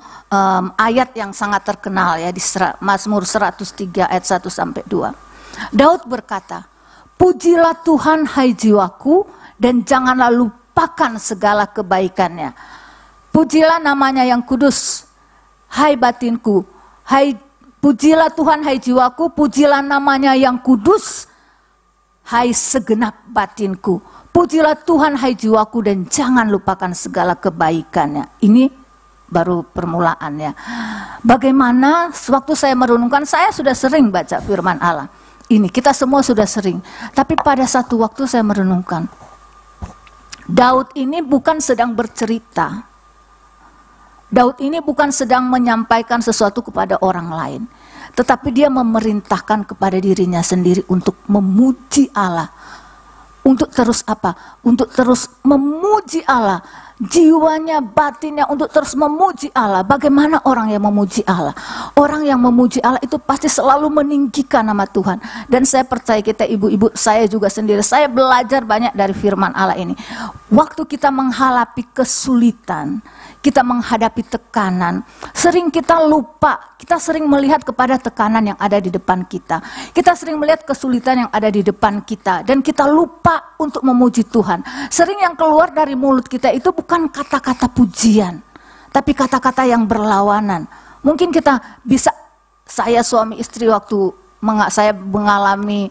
ayat yang sangat terkenal ya di Mazmur 103 ayat 1 sampai 2. Daud berkata, "Pujilah Tuhan hai jiwaku dan janganlah lupakan segala kebaikannya. Pujilah namanya yang kudus, hai batinku. Pujilah Tuhan hai jiwaku, pujilah namanya yang kudus, hai segenap batinku. Pujilah Tuhan hai jiwaku dan jangan lupakan segala kebaikannya." Ini baru permulaannya. Bagaimana waktu saya merenungkan, saya sudah sering baca firman Allah. Ini kita semua sudah sering. Tapi pada satu waktu saya merenungkan, Daud ini bukan sedang bercerita. Daud ini bukan sedang menyampaikan sesuatu kepada orang lain. Tetapi dia memerintahkan kepada dirinya sendiri untuk memuji Allah. Untuk terus apa? Untuk terus memuji Allah. Jiwanya, batinnya untuk terus memuji Allah. Bagaimana orang yang memuji Allah? Orang yang memuji Allah itu pasti selalu meninggikan nama Tuhan. Dan saya percaya kita ibu-ibu, saya juga sendiri, saya belajar banyak dari firman Allah ini. Waktu kita menghadapi kesulitan, kita menghadapi tekanan, sering kita lupa, kita sering melihat kepada tekanan yang ada di depan kita. Kita sering melihat kesulitan yang ada di depan kita, dan kita lupa untuk memuji Tuhan. Sering yang keluar dari mulut kita itu bukan kata-kata pujian, tapi kata-kata yang berlawanan. Mungkin kita bisa, saya suami istri waktu saya mengalami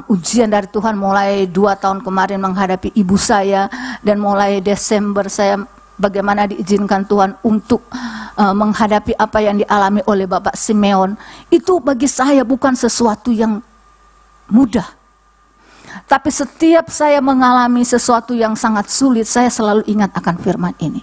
ujian dari Tuhan mulai 2 tahun kemarin menghadapi ibu saya, dan mulai Desember saya bagaimana diizinkan Tuhan untuk menghadapi apa yang dialami oleh Bapak Simeon. Itu bagi saya bukan sesuatu yang mudah. Tapi setiap saya mengalami sesuatu yang sangat sulit, saya selalu ingat akan firman ini.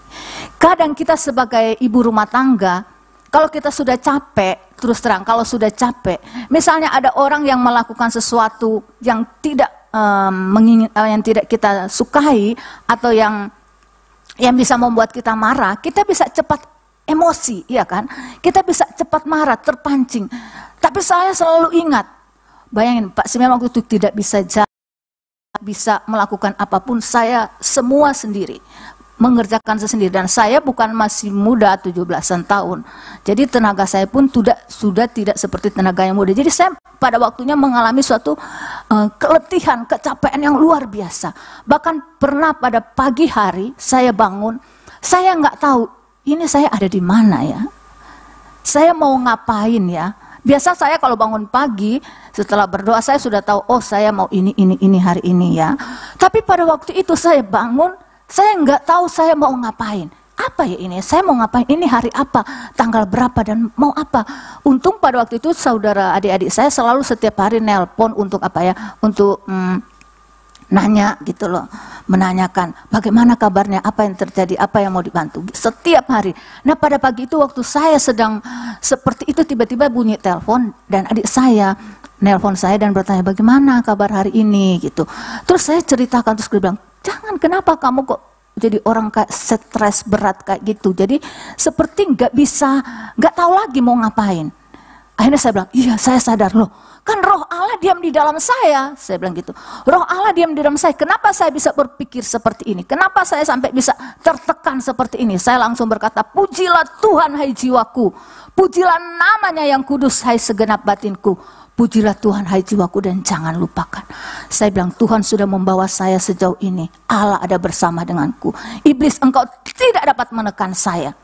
Kadang kita sebagai ibu rumah tangga, kalau kita sudah capek, terus terang, kalau sudah capek, misalnya ada orang yang melakukan sesuatu yang tidak yang tidak kita sukai, atau yang bisa membuat kita marah, kita bisa cepat emosi, ya kan? Kita bisa cepat marah, terpancing. Tapi saya selalu ingat, bayangin Pak Simeon waktu itu tidak bisa bisa melakukan apapun, saya semua sendiri, mengerjakan sendiri, dan saya bukan masih muda 17-an tahun. Jadi tenaga saya pun sudah tidak seperti tenaga yang muda. Jadi saya pada waktunya mengalami suatu keletihan, kecapean yang luar biasa. Bahkan pernah pada pagi hari saya bangun, saya nggak tahu ini saya ada di mana ya. Saya mau ngapain ya. Biasa saya kalau bangun pagi setelah berdoa saya sudah tahu, oh saya mau ini hari ini ya. Tapi pada waktu itu saya bangun, saya nggak tahu saya mau ngapain. Apa ya ini? Saya mau ngapain? Ini hari apa? Tanggal berapa? Dan mau apa? Untung pada waktu itu saudara adik-adik saya selalu setiap hari nelpon untuk apa ya? Untuk nanya gitu loh, menanyakan bagaimana kabarnya, apa yang terjadi, apa yang mau dibantu setiap hari. Nah pada pagi itu waktu saya sedang seperti itu, tiba-tiba bunyi telepon dan adik saya nelpon saya dan bertanya bagaimana kabar hari ini gitu. Terus saya ceritakan, terus dia bilang, jangan, kenapa kamu kok jadi orang kayak stres berat kayak gitu, jadi seperti nggak tahu lagi mau ngapain. Akhirnya saya bilang, iya saya sadar loh, kan roh Allah diam di dalam saya bilang gitu. Roh Allah diam di dalam saya, kenapa saya bisa berpikir seperti ini? Kenapa saya sampai bisa tertekan seperti ini? Saya langsung berkata, pujilah Tuhan hai jiwaku, pujilah namanya yang kudus hai segenap batinku, pujilah Tuhan hai jiwaku dan jangan lupakan. Saya bilang, Tuhan sudah membawa saya sejauh ini, Allah ada bersama denganku. Iblis, engkau tidak dapat menekan saya.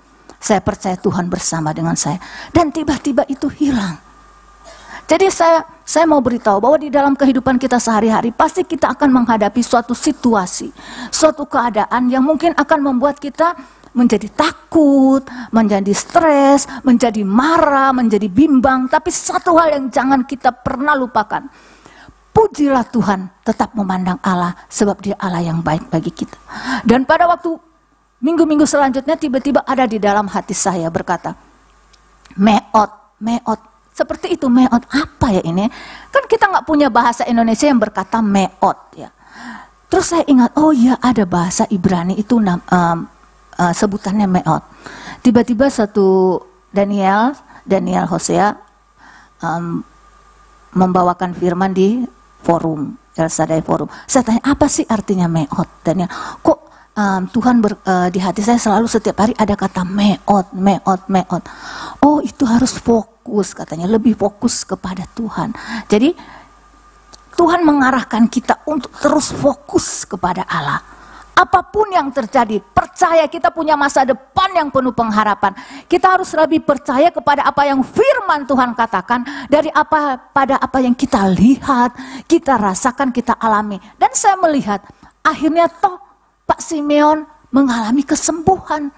Saya percaya Tuhan bersama dengan saya. Dan tiba-tiba itu hilang. Jadi saya mau beritahu bahwa di dalam kehidupan kita sehari-hari pasti kita akan menghadapi suatu situasi, suatu keadaan yang mungkin akan membuat kita menjadi takut, menjadi stres, menjadi marah, menjadi bimbang. Tapi satu hal yang jangan kita pernah lupakan, pujilah Tuhan, tetap memandang Allah, sebab Dia Allah yang baik bagi kita. Dan pada waktu minggu-minggu selanjutnya tiba-tiba ada di dalam hati saya berkata, meot. Seperti itu, meot, apa ya ini? Kan kita nggak punya bahasa Indonesia yang berkata meot ya. Terus saya ingat, oh iya ada bahasa Ibrani itu sebutannya meot. Tiba-tiba satu Daniel Hosea membawakan firman di forum, El Shaddai forum. Saya tanya, apa sih artinya meot? Daniel, kok Tuhan di hati saya selalu setiap hari ada kata meot. Oh, itu harus fokus katanya, lebih fokus kepada Tuhan. Jadi Tuhan mengarahkan kita untuk terus fokus kepada Allah. Apapun yang terjadi, percaya kita punya masa depan yang penuh pengharapan. Kita harus lebih percaya kepada apa yang firman Tuhan katakan dari pada apa yang kita lihat, kita rasakan, kita alami. Dan saya melihat akhirnya Pak Simeon mengalami kesembuhan.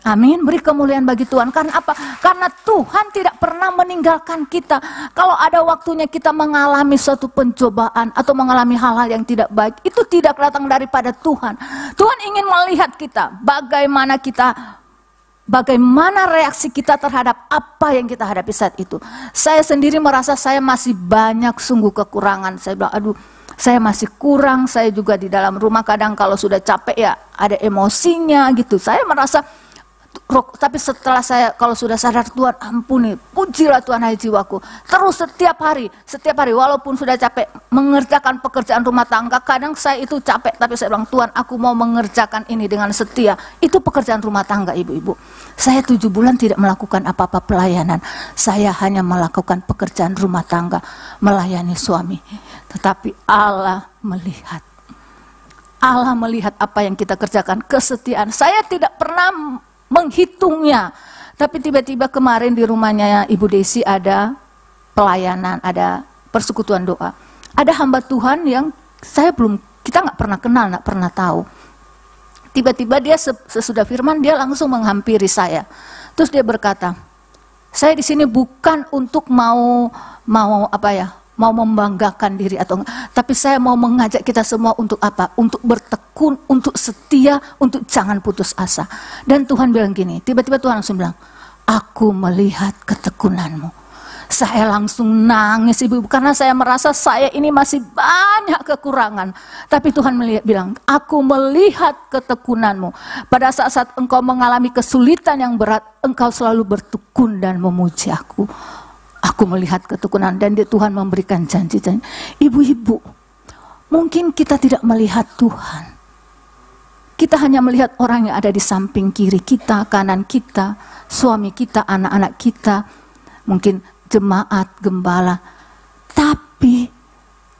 Amin, beri kemuliaan bagi Tuhan. Karena apa? Karena Tuhan tidak pernah meninggalkan kita. Kalau ada waktunya kita mengalami suatu pencobaan atau mengalami hal-hal yang tidak baik, itu tidak datang daripada Tuhan. Tuhan ingin melihat kita, bagaimana reaksi kita terhadap apa yang kita hadapi saat itu. Saya sendiri merasa saya masih banyak sungguh kekurangan. Saya bilang, aduh, saya masih kurang. Saya juga di dalam rumah kadang kalau sudah capek ya ada emosinya gitu. Saya merasa, tapi setelah kalau sudah sadar, Tuhan ampuni, pujilah Tuhan hai jiwaku. Terus setiap hari walaupun sudah capek mengerjakan pekerjaan rumah tangga, kadang saya itu capek tapi saya bilang, Tuhan aku mau mengerjakan ini dengan setia. Itu pekerjaan rumah tangga ibu-ibu. Saya 7 bulan tidak melakukan apa-apa pelayanan. Saya hanya melakukan pekerjaan rumah tangga, melayani suami. Tetapi Allah melihat apa yang kita kerjakan, kesetiaan. Saya tidak pernah menghitungnya, tapi tiba-tiba kemarin di rumahnya Ibu Desi ada pelayanan, ada persekutuan doa. Ada hamba Tuhan yang kita nggak pernah kenal, nggak pernah tahu. Tiba-tiba dia sesudah firman dia langsung menghampiri saya. Terus dia berkata, saya di sini bukan untuk mau membanggakan diri atau enggak, tapi saya mau mengajak kita semua untuk apa? Untuk bertekun, untuk setia, untuk jangan putus asa. Dan Tuhan bilang gini, tiba-tiba Tuhan langsung bilang, aku melihat ketekunanmu. Saya langsung nangis ibu-ibu, karena saya merasa saya ini masih banyak kekurangan. Tapi Tuhan bilang, aku melihat ketekunanmu. Pada saat-saat engkau mengalami kesulitan yang berat, engkau selalu bertekun dan memuji aku. Aku melihat ketekunan, dan Tuhan memberikan janji-janji. Ibu-ibu, mungkin kita tidak melihat Tuhan. Kita hanya melihat orang yang ada di samping kiri kita, kanan kita, suami kita, anak-anak kita, mungkin jemaat, gembala. Tapi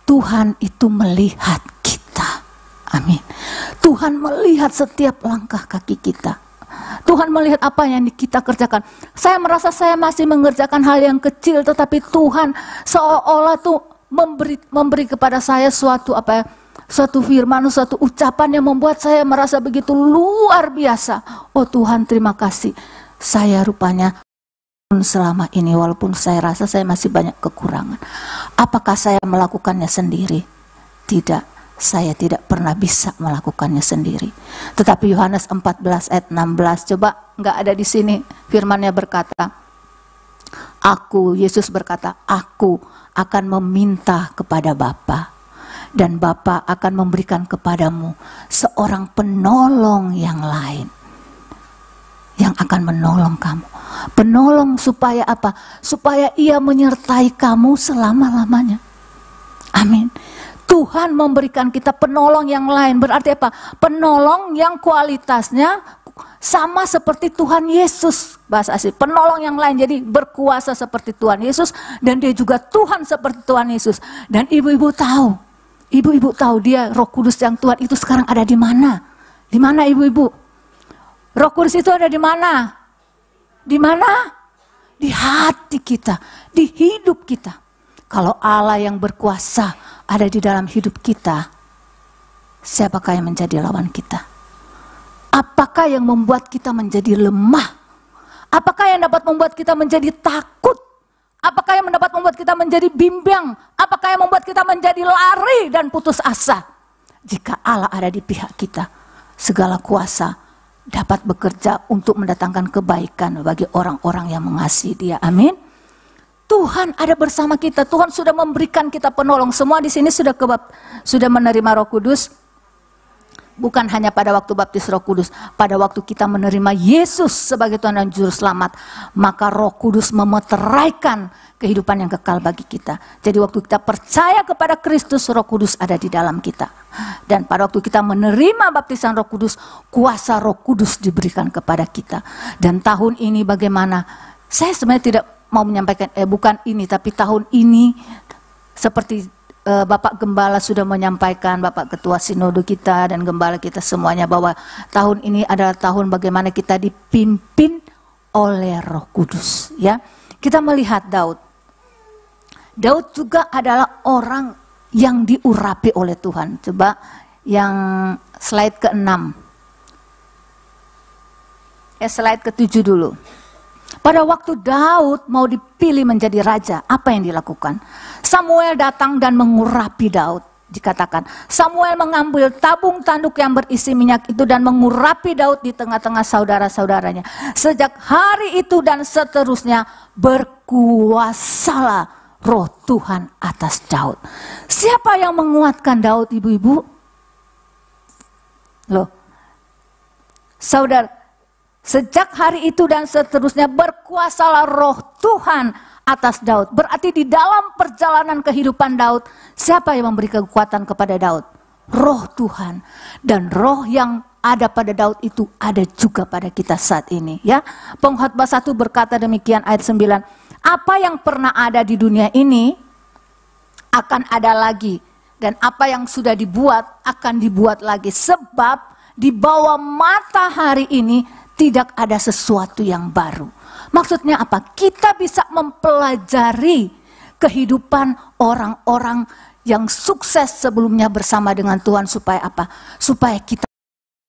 Tuhan itu melihat kita. Amin. Tuhan melihat setiap langkah kaki kita. Tuhan melihat apa yang kita kerjakan. Saya merasa saya masih mengerjakan hal yang kecil, tetapi Tuhan seolah-olah tuh memberi kepada saya suatu firman, suatu ucapan yang membuat saya merasa begitu luar biasa. Oh Tuhan, terima kasih. Saya rupanya selama ini, walaupun saya rasa saya masih banyak kekurangan. Apakah saya melakukannya sendiri? Tidak. Saya tidak pernah bisa melakukannya sendiri. Tetapi Yohanes 14 ayat 16, coba nggak ada di sini, firman-Nya berkata, Yesus berkata, aku akan meminta kepada Bapa, dan Bapa akan memberikan kepadamu seorang penolong yang lain, yang akan menolong kamu. Penolong supaya apa? Supaya ia menyertai kamu selama-lamanya. Amin. Tuhan memberikan kita penolong yang lain. Berarti apa? Penolong yang kualitasnya sama seperti Tuhan Yesus. Bahasa asli, penolong yang lain. Jadi berkuasa seperti Tuhan Yesus, dan dia juga Tuhan seperti Tuhan Yesus. Dan ibu-ibu tahu dia Roh Kudus yang Tuhan itu sekarang ada di mana? Di mana ibu-ibu? Roh Kudus itu ada di mana? Di mana? Di hati kita, di hidup kita. Kalau Allah yang berkuasa ada di dalam hidup kita, siapakah yang menjadi lawan kita? Apakah yang membuat kita menjadi lemah? Apakah yang dapat membuat kita menjadi takut? Apakah yang dapat membuat kita menjadi bimbang? Apakah yang membuat kita menjadi lari dan putus asa? Jika Allah ada di pihak kita, segala kuasa dapat bekerja untuk mendatangkan kebaikan bagi orang-orang yang mengasihi Dia. Amin. Tuhan ada bersama kita. Tuhan sudah memberikan kita penolong. Semua di sini sudah menerima Roh Kudus. Bukan hanya pada waktu baptis Roh Kudus, pada waktu kita menerima Yesus sebagai Tuhan dan Juru Selamat, maka Roh Kudus memeteraikan kehidupan yang kekal bagi kita. Jadi waktu kita percaya kepada Kristus, Roh Kudus ada di dalam kita. Dan pada waktu kita menerima baptisan Roh Kudus, kuasa Roh Kudus diberikan kepada kita. Dan tahun ini bagaimana? Saya sebenarnya tidak mau menyampaikan, bukan ini, tapi tahun ini seperti Bapak Gembala sudah menyampaikan, Bapak Ketua Sinode kita dan Gembala kita semuanya, bahwa tahun ini adalah tahun bagaimana kita dipimpin oleh Roh Kudus. Ya, kita melihat Daud. Daud juga adalah orang yang diurapi oleh Tuhan. Coba yang slide ke-6. Slide ke-7 dulu. Pada waktu Daud mau dipilih menjadi raja, apa yang dilakukan? Samuel datang dan mengurapi Daud. Dikatakan, Samuel mengambil tabung tanduk yang berisi minyak itu dan mengurapi Daud di tengah-tengah saudara-saudaranya. Sejak hari itu dan seterusnya berkuasalah Roh Tuhan atas Daud. Siapa yang menguatkan Daud, ibu-ibu? Loh, saudara, sejak hari itu dan seterusnya berkuasalah Roh Tuhan atas Daud. Berarti di dalam perjalanan kehidupan Daud, siapa yang memberi kekuatan kepada Daud? Roh Tuhan. Dan roh yang ada pada Daud itu ada juga pada kita saat ini. Ya, Pengkhotbah 1 berkata demikian ayat 9. Apa yang pernah ada di dunia ini akan ada lagi. Dan apa yang sudah dibuat akan dibuat lagi. Sebab di bawah matahari ini tidak ada sesuatu yang baru. Maksudnya apa? Kita bisa mempelajari kehidupan orang-orang yang sukses sebelumnya bersama dengan Tuhan. Supaya apa? Supaya kita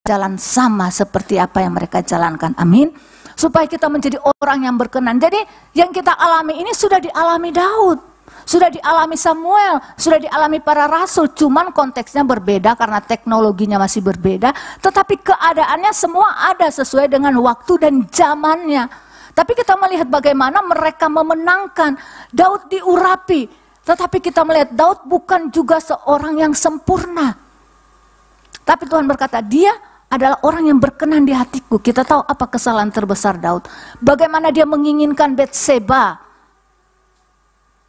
jalan sama seperti apa yang mereka jalankan. Amin. Supaya kita menjadi orang yang berkenan. Jadi yang kita alami ini sudah dialami Daud. Sudah dialami Samuel, sudah dialami para rasul, cuman konteksnya berbeda karena teknologinya masih berbeda, tetapi keadaannya semua ada sesuai dengan waktu dan zamannya. Tapi kita melihat bagaimana mereka memenangkan, Daud diurapi, tetapi kita melihat Daud bukan juga seorang yang sempurna. Tapi Tuhan berkata, dia adalah orang yang berkenan di hatiku. Kita tahu apa kesalahan terbesar Daud. Bagaimana dia menginginkan Batseba.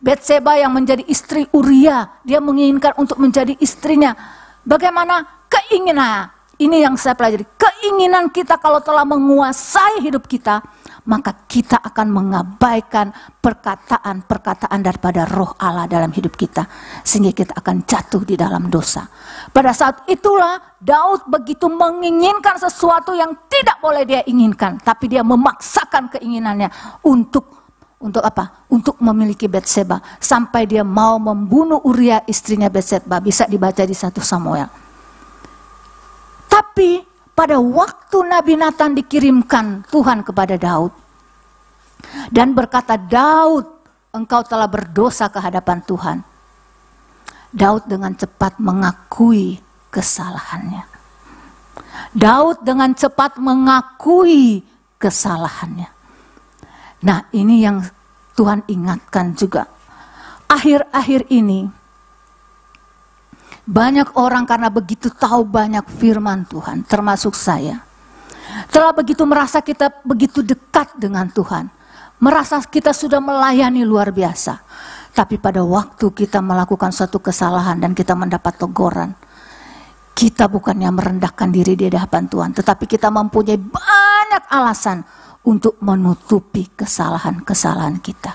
Batseba yang menjadi istri Uria, dia menginginkan untuk menjadi istrinya. Bagaimana keinginan, ini yang saya pelajari, keinginan kita kalau telah menguasai hidup kita, maka kita akan mengabaikan perkataan-perkataan daripada roh Allah dalam hidup kita. Sehingga kita akan jatuh di dalam dosa. Pada saat itulah Daud begitu menginginkan sesuatu yang tidak boleh dia inginkan. Tapi dia memaksakan keinginannya untuk apa? Untuk memiliki Batseba. Sampai dia mau membunuh Uria istrinya Batseba. Bisa dibaca di 1 Samuel. Tapi pada waktu Nabi Nathan dikirimkan Tuhan kepada Daud dan berkata, Daud, engkau telah berdosa ke hadapan Tuhan. Daud dengan cepat mengakui kesalahannya. Daud dengan cepat mengakui kesalahannya. Nah, ini yang Tuhan ingatkan juga. Akhir-akhir ini banyak orang karena begitu tahu banyak firman Tuhan, termasuk saya, telah begitu merasa kita begitu dekat dengan Tuhan, merasa kita sudah melayani luar biasa. Tapi pada waktu kita melakukan suatu kesalahan dan kita mendapat teguran, kita bukannya merendahkan diri di hadapan Tuhan, tetapi kita mempunyai banyak alasan untuk menutupi kesalahan-kesalahan kita.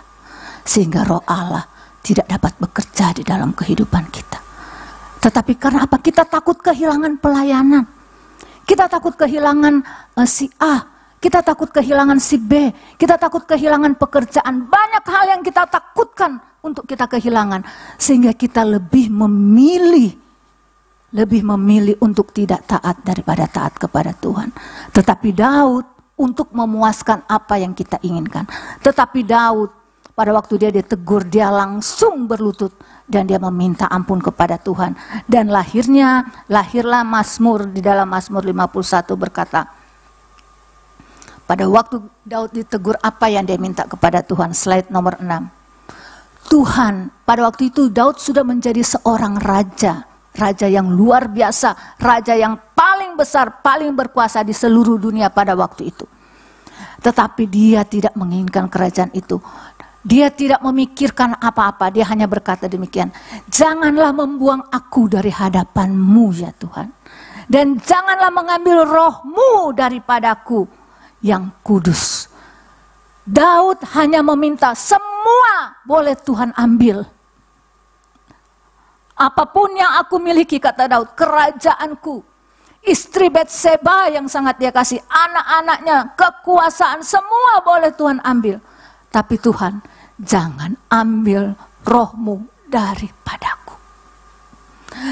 Sehingga roh Allah tidak dapat bekerja di dalam kehidupan kita. Tetapi karena apa? Kita takut kehilangan pelayanan. Kita takut kehilangan si A. Kita takut kehilangan si B. Kita takut kehilangan pekerjaan. Banyak hal yang kita takutkan untuk kita kehilangan. Sehingga kita lebih memilih untuk tidak taat daripada taat kepada Tuhan. Tetapi Daud untuk memuaskan apa yang kita inginkan. Tetapi Daud pada waktu dia ditegur, dia langsung berlutut dan dia meminta ampun kepada Tuhan. Dan lahirlah Mazmur di dalam Mazmur 51 berkata, pada waktu Daud ditegur apa yang dia minta kepada Tuhan, slide nomor 6. Tuhan, pada waktu itu Daud sudah menjadi seorang raja yang luar biasa, raja yang paling besar, paling berkuasa di seluruh dunia pada waktu itu. Tetapi dia tidak menginginkan kerajaan itu. Dia tidak memikirkan apa-apa, dia hanya berkata demikian, janganlah membuang aku dari hadapan-Mu ya Tuhan. Dan janganlah mengambil roh-Mu daripadaku yang kudus. Daud hanya meminta, semua boleh Tuhan ambil. Apapun yang aku miliki, kata Daud, kerajaanku, istri Betseba yang sangat dia kasih, anak-anaknya, kekuasaan, semua boleh Tuhan ambil. Tapi Tuhan, jangan ambil roh-Mu daripadaku.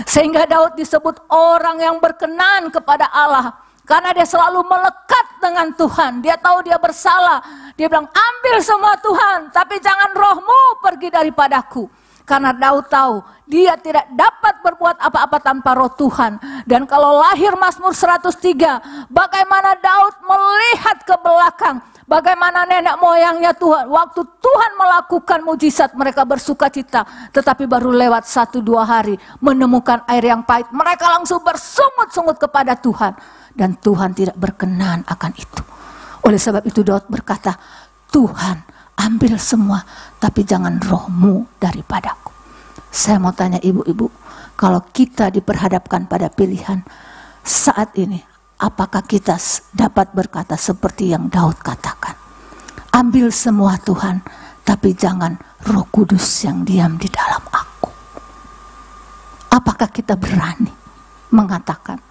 Sehingga Daud disebut orang yang berkenan kepada Allah. Karena dia selalu melekat dengan Tuhan. Dia tahu dia bersalah. Dia bilang, ambil semua Tuhan, tapi jangan roh-Mu pergi daripadaku. Karena Daud tahu dia tidak dapat berbuat apa-apa tanpa roh Tuhan. Dan kalau lahir Mazmur 103, bagaimana Daud melihat ke belakang, bagaimana nenek moyangnya Tuhan, waktu Tuhan melakukan mujizat mereka bersuka cita, tetapi baru lewat 1-2 hari menemukan air yang pahit, mereka langsung bersungut-sungut kepada Tuhan. Dan Tuhan tidak berkenan akan itu. Oleh sebab itu Daud berkata, Tuhan ambil semua, tapi jangan roh-Mu daripadaku. Saya mau tanya ibu-ibu, kalau kita diperhadapkan pada pilihan saat ini, apakah kita dapat berkata seperti yang Daud katakan? Ambil semua Tuhan, tapi jangan Roh Kudus yang diam di dalam aku. Apakah kita berani mengatakan?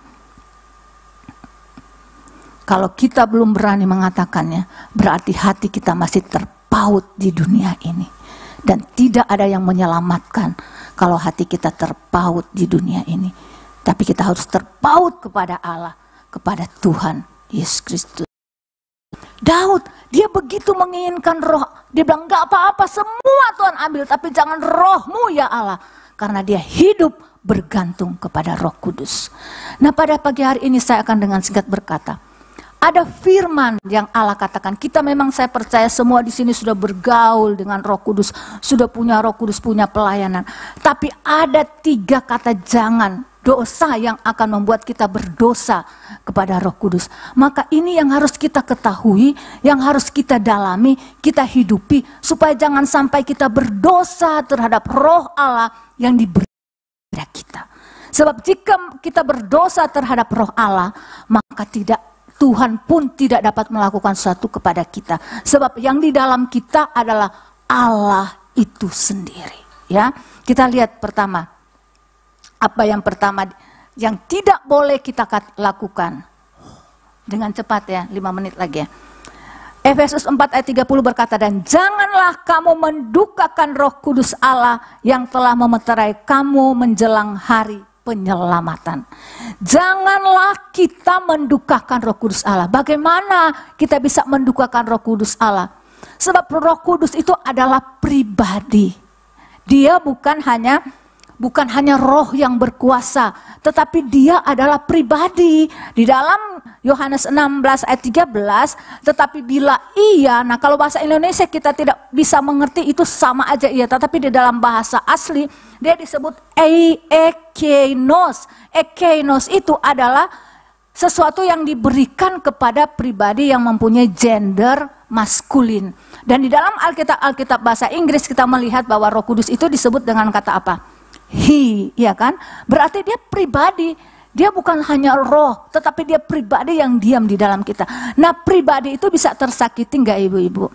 Kalau kita belum berani mengatakannya, berarti hati kita masih terpaut di dunia ini. Dan tidak ada yang menyelamatkan kalau hati kita terpaut di dunia ini. Tapi kita harus terpaut kepada Allah, kepada Tuhan Yesus Kristus. Daud, dia begitu menginginkan roh. Dia bilang, gak apa-apa, semua Tuhan ambil, tapi jangan roh-Mu ya Allah. Karena dia hidup bergantung kepada Roh Kudus. Nah, pada pagi hari ini saya akan dengan singkat berkata, ada firman yang Allah katakan, kita memang saya percaya semua di sini sudah bergaul dengan Roh Kudus, sudah punya Roh Kudus, punya pelayanan. Tapi ada 3 kata jangan, dosa yang akan membuat kita berdosa kepada Roh Kudus. Maka ini yang harus kita ketahui, yang harus kita dalami, kita hidupi, supaya jangan sampai kita berdosa terhadap Roh Allah yang diberi kepada kita. Sebab jika kita berdosa terhadap Roh Allah, maka Tuhan pun tidak dapat melakukan sesuatu kepada kita. Sebab yang di dalam kita adalah Allah itu sendiri. Ya, kita lihat pertama. Apa yang pertama yang tidak boleh kita lakukan? Dengan cepat ya, 5 menit lagi ya. Efesus 4 ayat 30 berkata, dan janganlah kamu mendukakan Roh Kudus Allah yang telah memeterai kamu menjelang hari penyelamatan. Janganlah kita mendukakan Roh Kudus Allah. Bagaimana kita bisa mendukakan Roh Kudus Allah? Sebab Roh Kudus itu adalah pribadi. Dia bukan hanya roh yang berkuasa, tetapi dia adalah pribadi. Di dalam Yohanes 16 ayat 13, tetapi bila ia, nah kalau bahasa Indonesia kita tidak bisa mengerti itu sama aja iya, tetapi di dalam bahasa asli dia disebut ekeinos. Ekeinos itu adalah sesuatu yang diberikan kepada pribadi yang mempunyai gender maskulin. Dan di dalam Alkitab bahasa Inggris kita melihat bahwa Roh Kudus itu disebut dengan kata apa? He, ya kan? Berarti dia pribadi. Dia bukan hanya roh, tetapi dia pribadi yang diam di dalam kita. Nah, pribadi itu bisa tersakiti enggak ibu-ibu?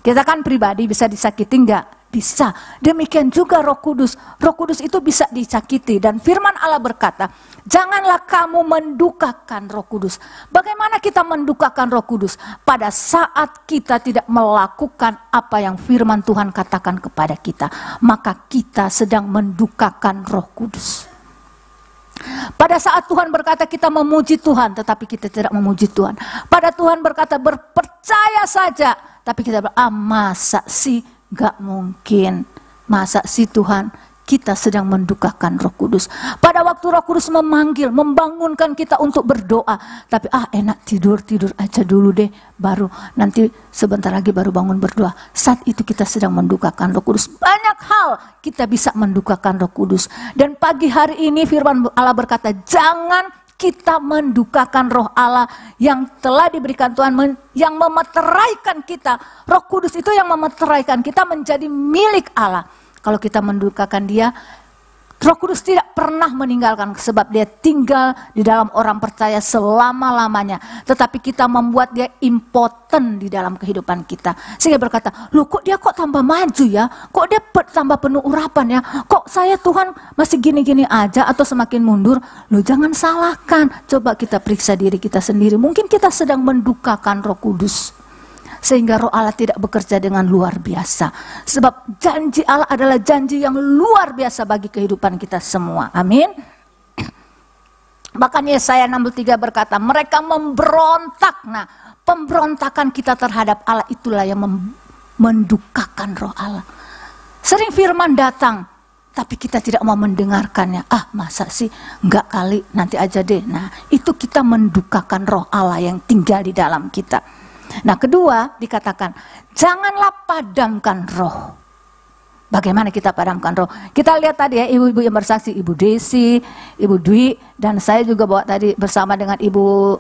Kita kan pribadi bisa disakiti enggak? Bisa. Demikian juga Roh Kudus. Roh Kudus itu bisa disakiti. Dan firman Allah berkata, janganlah kamu mendukakan Roh Kudus. Bagaimana kita mendukakan Roh Kudus? Pada saat kita tidak melakukan apa yang firman Tuhan katakan kepada kita, maka kita sedang mendukakan Roh Kudus. Pada saat Tuhan berkata kita memuji Tuhan, tetapi kita tidak memuji Tuhan. Pada Tuhan berkata berpercaya saja, tapi kita bilang, masa sih? Gak mungkin. Masa sih Tuhan? Kita sedang mendukakan Roh Kudus. Pada waktu Roh Kudus memanggil, membangunkan kita untuk berdoa, tapi enak tidur aja dulu deh, baru nanti sebentar lagi baru bangun berdoa. Saat itu kita sedang mendukakan Roh Kudus. Banyak hal kita bisa mendukakan Roh Kudus. Dan pagi hari ini firman Allah berkata, jangan kita mendukakan roh Allah yang telah diberikan Tuhan, yang memeteraikan kita. Roh Kudus itu yang memeteraikan kita menjadi milik Allah. Kalau kita mendukakan Dia, Roh Kudus tidak pernah meninggalkan, sebab Dia tinggal di dalam orang percaya selama-lamanya. Tetapi kita membuat Dia impoten di dalam kehidupan kita. Sehingga berkata, loh kok Dia kok tambah maju ya? Kok Dia tambah penuh urapan ya? Kok saya Tuhan masih gini-gini aja atau semakin mundur? Loh jangan salahkan. Coba kita periksa diri kita sendiri. Mungkin kita sedang mendukakan Roh Kudus, sehingga roh Allah tidak bekerja dengan luar biasa. Sebab janji Allah adalah janji yang luar biasa bagi kehidupan kita semua. Amin. Bahkan Yesaya 63 berkata, mereka memberontak. Nah, pemberontakan kita terhadap Allah itulah yang mendukakan roh Allah. Sering firman datang, tapi kita tidak mau mendengarkannya. Ah, masa sih? Enggak kali, nanti aja deh. Nah, itu kita mendukakan roh Allah yang tinggal di dalam kita. Nah, kedua dikatakan, janganlah padamkan roh. Bagaimana kita padamkan roh? Kita lihat tadi ya, ibu-ibu yang bersaksi, Ibu Desi, Ibu Dwi, dan saya juga bawa tadi bersama dengan Ibu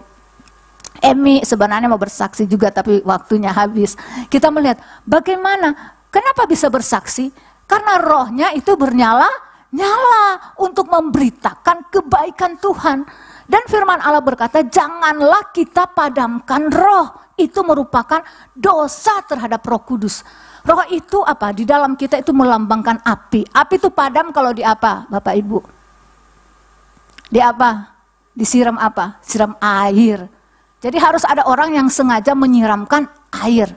Emi, sebenarnya mau bersaksi juga tapi waktunya habis. Kita melihat bagaimana, kenapa bisa bersaksi? Karena rohnya itu bernyala-nyala untuk memberitakan kebaikan Tuhan. Dan firman Allah berkata, janganlah kita padamkan roh. Itu merupakan dosa terhadap Roh Kudus. Roh itu apa? Di dalam kita itu melambangkan api. Api itu padam kalau di apa, Bapak Ibu? Di apa? Disiram apa? Siram air. Jadi harus ada orang yang sengaja menyiramkan air,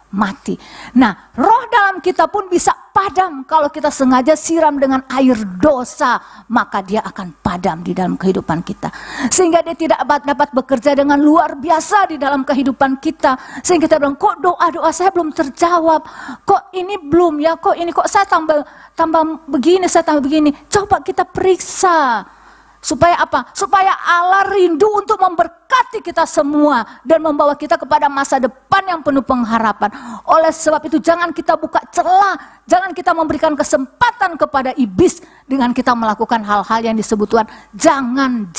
mati. Nah, roh dalam kita pun bisa padam kalau kita sengaja siram dengan air dosa, maka dia akan padam di dalam kehidupan kita. Sehingga dia tidak dapat bekerja dengan luar biasa di dalam kehidupan kita. Sehingga kita bilang, kok doa-doa saya belum terjawab, kok ini belum ya, kok ini kok saya tambah begini, saya tambah begini. Coba kita periksa. Supaya apa? Supaya Allah rindu untuk memberkati kita semua dan membawa kita kepada masa depan yang penuh pengharapan. Oleh sebab itu jangan kita buka celah, jangan kita memberikan kesempatan kepada iblis dengan kita melakukan hal-hal yang disebut Tuhan. Jangan.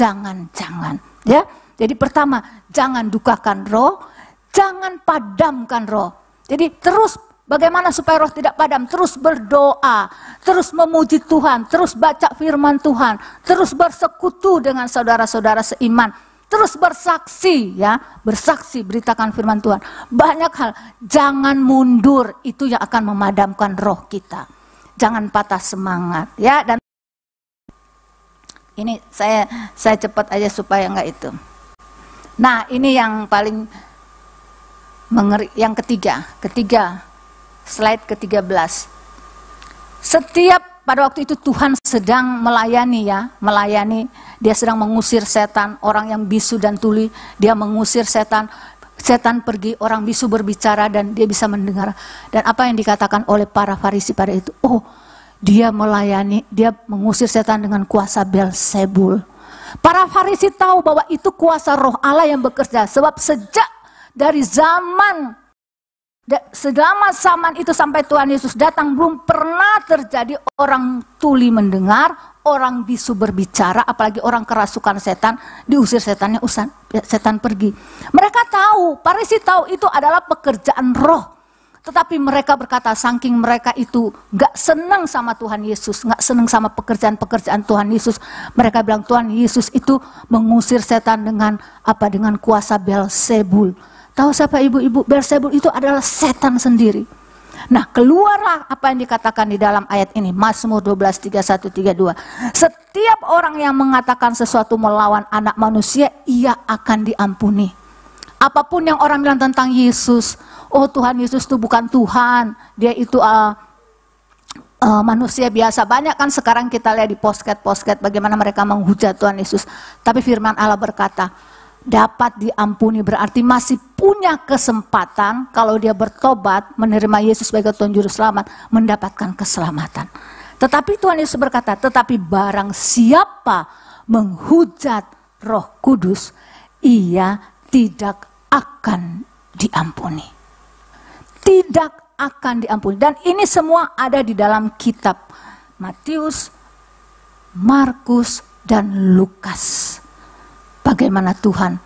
Ya. Jadi pertama, jangan dukakan roh, jangan padamkan roh. Jadi terus bagaimana supaya roh tidak padam? Terus berdoa, terus memuji Tuhan, terus baca firman Tuhan, terus bersekutu dengan saudara-saudara seiman, terus bersaksi ya, bersaksi beritakan firman Tuhan. Banyak hal, jangan mundur, itu yang akan memadamkan roh kita. Jangan patah semangat ya. Dan ini saya cepat aja supaya enggak itu. Nah, ini yang paling mengeri, yang ketiga. Slide ke-13. Setiap pada waktu itu Tuhan sedang melayani, dia sedang mengusir setan, orang yang bisu dan tuli, dia mengusir setan pergi, orang bisu berbicara dan dia bisa mendengar. Dan apa yang dikatakan oleh para Farisi pada itu? Oh, dia melayani, dia mengusir setan dengan kuasa Beelzebul. Para Farisi tahu bahwa itu kuasa roh Allah yang bekerja, sebab sejak dari selama zaman itu sampai Tuhan Yesus datang, belum pernah terjadi orang tuli mendengar, orang bisu berbicara, apalagi orang kerasukan setan, diusir setannya, setan pergi. Mereka tahu, Farisi tahu itu adalah pekerjaan roh. Tetapi mereka berkata, saking mereka itu gak senang sama Tuhan Yesus, gak senang sama pekerjaan-pekerjaan Tuhan Yesus. Mereka bilang Tuhan Yesus itu mengusir setan dengan apa? Dengan kuasa Beelzebul. Tahu siapa ibu-ibu? Beelzebul itu adalah setan sendiri. Nah, keluarlah apa yang dikatakan di dalam ayat ini, Mazmur 12, 31, 32. Setiap orang yang mengatakan sesuatu melawan anak manusia, ia akan diampuni. Apapun yang orang bilang tentang Yesus, oh Tuhan Yesus itu bukan Tuhan, dia itu manusia biasa. Banyak kan sekarang kita lihat di posket bagaimana mereka menghujat Tuhan Yesus. Tapi firman Allah berkata, dapat diampuni, berarti masih punya kesempatan kalau dia bertobat, menerima Yesus sebagai Tuhan Juru Selamat, mendapatkan keselamatan. Tetapi Tuhan Yesus berkata, tetapi barang siapa menghujat Roh Kudus, ia tidak akan diampuni. Tidak akan diampuni. Dan ini semua ada di dalam kitab Matius, Markus, dan Lukas. Bagaimana Tuhan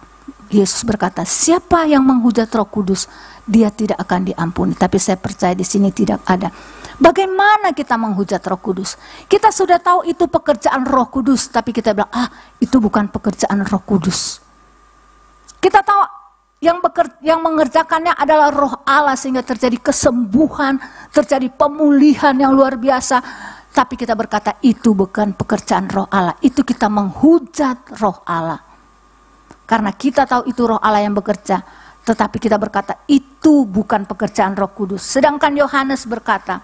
Yesus berkata, siapa yang menghujat Roh Kudus, dia tidak akan diampuni. Tapi saya percaya di sini tidak ada. Bagaimana kita menghujat Roh Kudus? Kita sudah tahu itu pekerjaan Roh Kudus, tapi kita bilang, itu bukan pekerjaan Roh Kudus. Kita tahu yang mengerjakannya adalah Roh Allah, sehingga terjadi kesembuhan, terjadi pemulihan yang luar biasa. Tapi kita berkata itu bukan pekerjaan Roh Allah, itu kita menghujat Roh Allah. Karena kita tahu itu Roh Allah yang bekerja, tetapi kita berkata itu bukan pekerjaan Roh Kudus. Sedangkan Yohanes berkata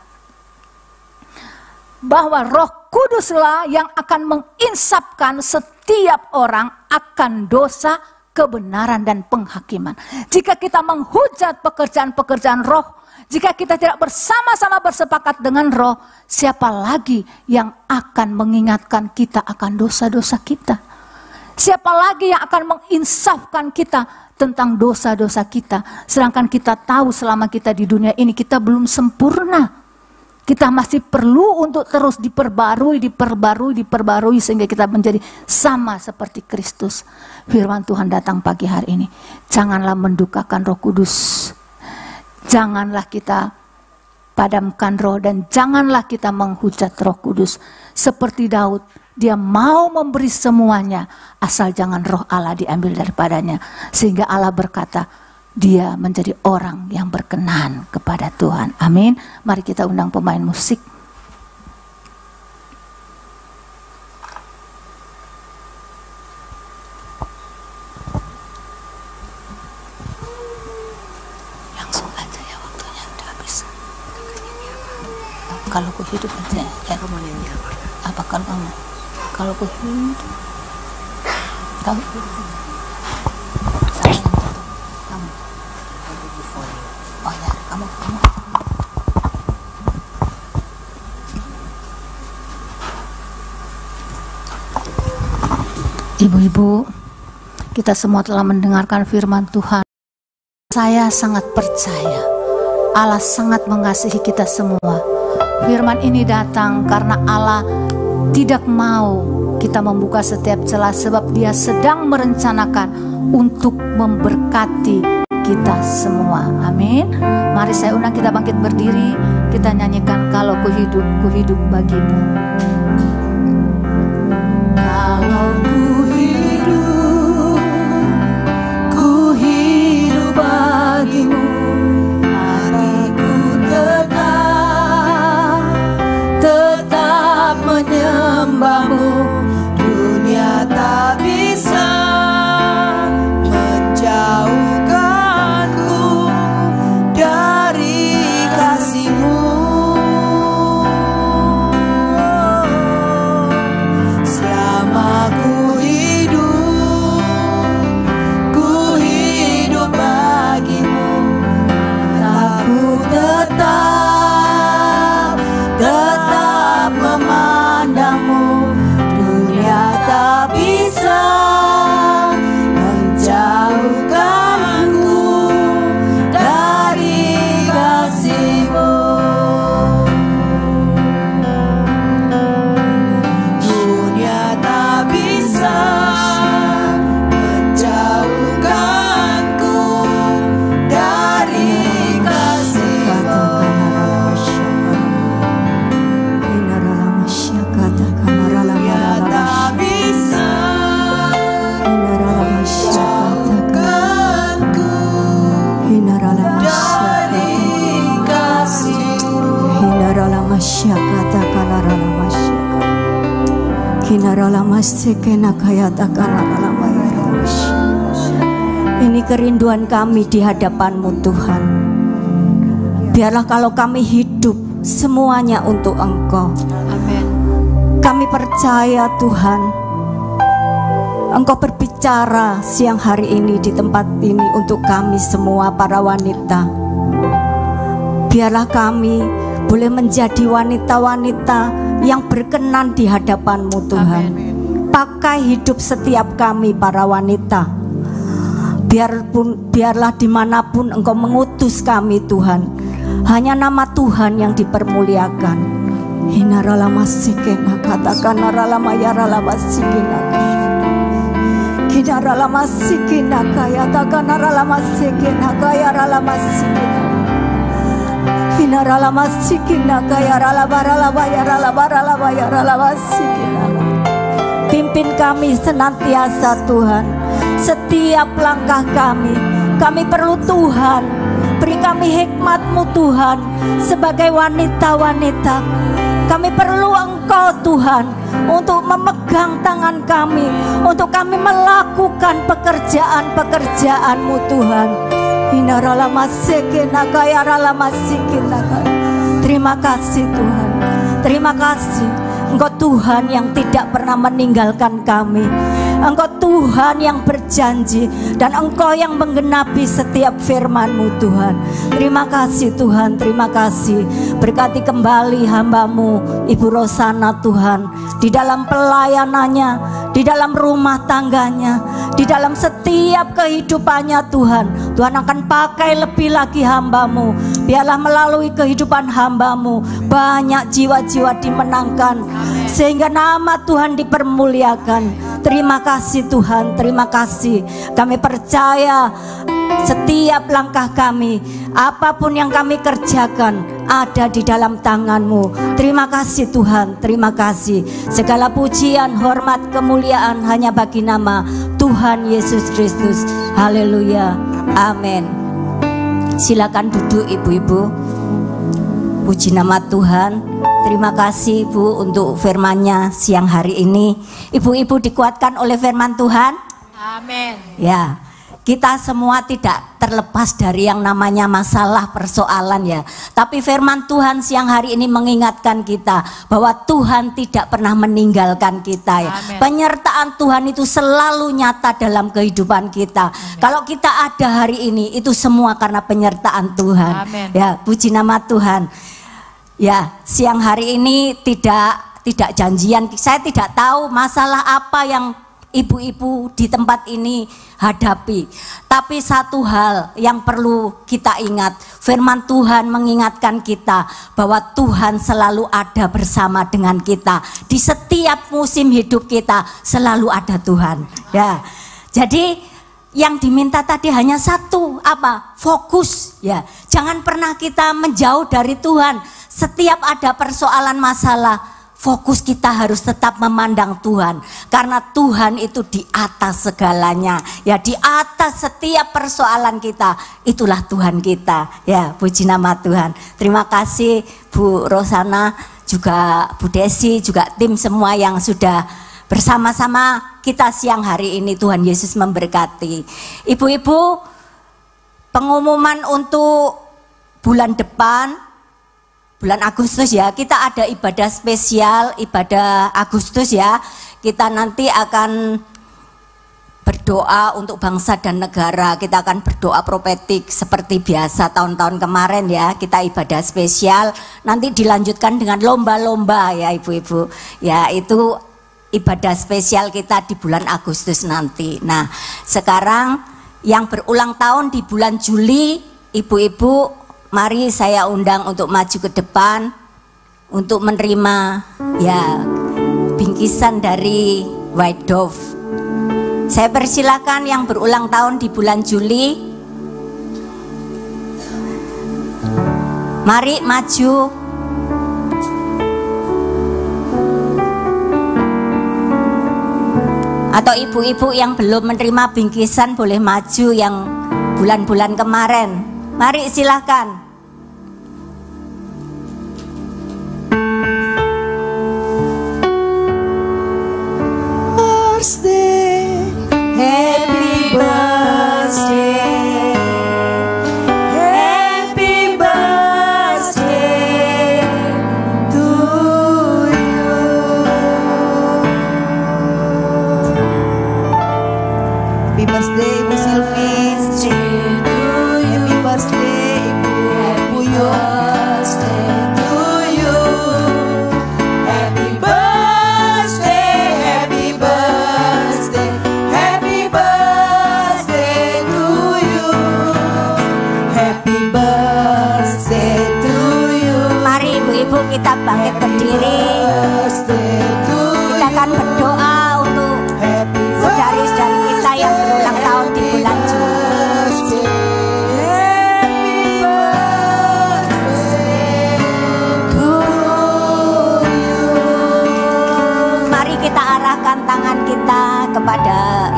bahwa Roh Kuduslah yang akan menginsapkan setiap orang akan dosa, kebenaran dan penghakiman. Jika kita menghujat pekerjaan-pekerjaan Roh, jika kita tidak bersama-sama bersepakat dengan Roh, siapa lagi yang akan mengingatkan kita akan dosa-dosa kita? Siapa lagi yang akan menginsafkan kita tentang dosa-dosa kita? Sedangkan kita tahu selama kita di dunia ini kita belum sempurna. Kita masih perlu untuk terus diperbarui sehingga kita menjadi sama seperti Kristus. Firman Tuhan datang pagi hari ini. Janganlah mendukakan Roh Kudus. Janganlah kita padamkan roh dan janganlah kita menghujat Roh Kudus. Seperti Daud, dia mau memberi semuanya asal jangan Roh Allah diambil daripadanya. Sehingga Allah berkata, dia menjadi orang yang berkenan kepada Tuhan. Amin. Mari kita undang pemain musik. Langsung aja ya, waktunya udah habis. Kalau ku hidup aja ya. Apa kamu? Kalau ku hidup kamu oh ya, kamu. Ibu-ibu, kita semua telah mendengarkan firman Tuhan. Saya sangat percaya Allah sangat mengasihi kita semua. Firman ini datang karena Allah tidak mau kita membuka setiap celah, sebab Dia sedang merencanakan untuk memberkati kita semua. Amin. Mari saya undang kita bangkit berdiri, kita nyanyikan kalau ku hidup bagimu. Kalau ku hidup bagimu, hatiku tetap menyembahmu. Dunia tak bisa menjauhkanku dari kasih-Mu. Selama ku hidup bagimu, aku tetap memandangmu. Dunia tak bisa menjauhkanku dari kasih-Mu. Dunia tak bisa menjauhkanku dari kasih-Mu. Ini kerinduan kami di hadapan-Mu Tuhan. Biarlah kalau kami hidup semuanya untuk Engkau. Amin. Kami percaya Tuhan, Engkau berbicara siang hari ini di tempat ini untuk kami semua para wanita. Biarlah kami boleh menjadi wanita-wanita yang berkenan di hadapan-Mu Tuhan. Amen. Pakai hidup setiap kami para wanita. Biarlah dimanapun Engkau mengutus kami Tuhan, hanya nama Tuhan yang dipermuliakan. Hinaralama sikena katakan naralama yaralama sikena Hinarala masikina kaya takanarala masikina kaya rala masikina. Hinarala masikina kaya rala barala bayarala barala bayarala masikina. Pimpin kami senantiasa Tuhan, setiap langkah kami perlu Tuhan. Beri kami hikmat-Mu Tuhan, sebagai wanita-wanita. Kami perlu Engkau Tuhan, untuk memegang tangan kami, untuk kami melakukan pekerjaan-pekerjaan-Mu Tuhan. Hinarala masikina kaya rala masikina kaya. Terima kasih Tuhan, terima kasih. Engkau Tuhan yang tidak pernah meninggalkan kami. Engkau Tuhan yang berjanji, dan Engkau yang menggenapi setiap firman-Mu Tuhan. Terima kasih Tuhan, terima kasih. Berkati kembali hamba-Mu Ibu Rosana Tuhan, di dalam pelayanannya, di dalam rumah tangganya, di dalam setiap kehidupannya Tuhan. Tuhan akan pakai lebih lagi hamba-Mu. Biarlah melalui kehidupan hamba-Mu banyak jiwa-jiwa dimenangkan, sehingga nama Tuhan dipermuliakan. Terima kasih Tuhan, terima kasih. Kami percaya setiap langkah kami, apapun yang kami kerjakan, ada di dalam tangan-Mu. Terima kasih Tuhan, terima kasih. Segala pujian, hormat, kemuliaan hanya bagi nama Tuhan Yesus Kristus. Haleluya, amin. Silakan duduk ibu-ibu. Puji nama Tuhan. Terima kasih Ibu untuk firman-Nya siang hari ini. Ibu-ibu dikuatkan oleh firman Tuhan. Amin. Ya, kita semua tidak terlepas dari yang namanya masalah, persoalan ya. Tapi firman Tuhan siang hari ini mengingatkan kita bahwa Tuhan tidak pernah meninggalkan kita ya. Amen. Penyertaan Tuhan itu selalu nyata dalam kehidupan kita. Amen. Kalau kita ada hari ini, itu semua karena penyertaan Tuhan. Amen. Ya, puji nama Tuhan. Ya, siang hari ini tidak janjian. Saya tidak tahu masalah apa yang ibu-ibu di tempat ini hadapi. Tapi satu hal yang perlu kita ingat, firman Tuhan mengingatkan kita bahwa Tuhan selalu ada bersama dengan kita. Di setiap musim hidup kita selalu ada Tuhan. Ya. Jadi yang diminta tadi hanya satu, apa? Fokus ya. Jangan pernah kita menjauh dari Tuhan. Setiap ada persoalan masalah, fokus kita harus tetap memandang Tuhan. Karena Tuhan itu di atas segalanya. Ya, di atas setiap persoalan kita, itulah Tuhan kita. Ya, puji nama Tuhan. Terima kasih Bu Rosana, juga Bu Desi, juga tim semua yang sudah bersama-sama kita siang hari ini. Tuhan Yesus memberkati. Ibu-ibu, pengumuman untuk bulan depan, bulan Agustus ya, kita ada ibadah spesial, ibadah Agustus ya. Kita nanti akan berdoa untuk bangsa dan negara. Kita akan berdoa profetik seperti biasa tahun-tahun kemarin ya. Kita ibadah spesial, nanti dilanjutkan dengan lomba-lomba ya ibu-ibu. Ya, itu ibadah spesial kita di bulan Agustus nanti. Nah, sekarang yang berulang tahun di bulan Juli, ibu-ibu, mari saya undang untuk maju ke depan untuk menerima ya bingkisan dari White Dove. Saya persilakan yang berulang tahun di bulan Juli. Mari maju. Atau ibu-ibu yang belum menerima bingkisan boleh maju yang bulan-bulan kemarin. Mari silakan. Happy birthday, happy birthday to you. Happy birthday Ibu Silvi, happy birthday Ibu Puyo. Kita bangkit berdiri, kita akan berdoa untuk saudari-saudari kita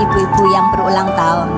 ibu-ibu yang berulang tahun.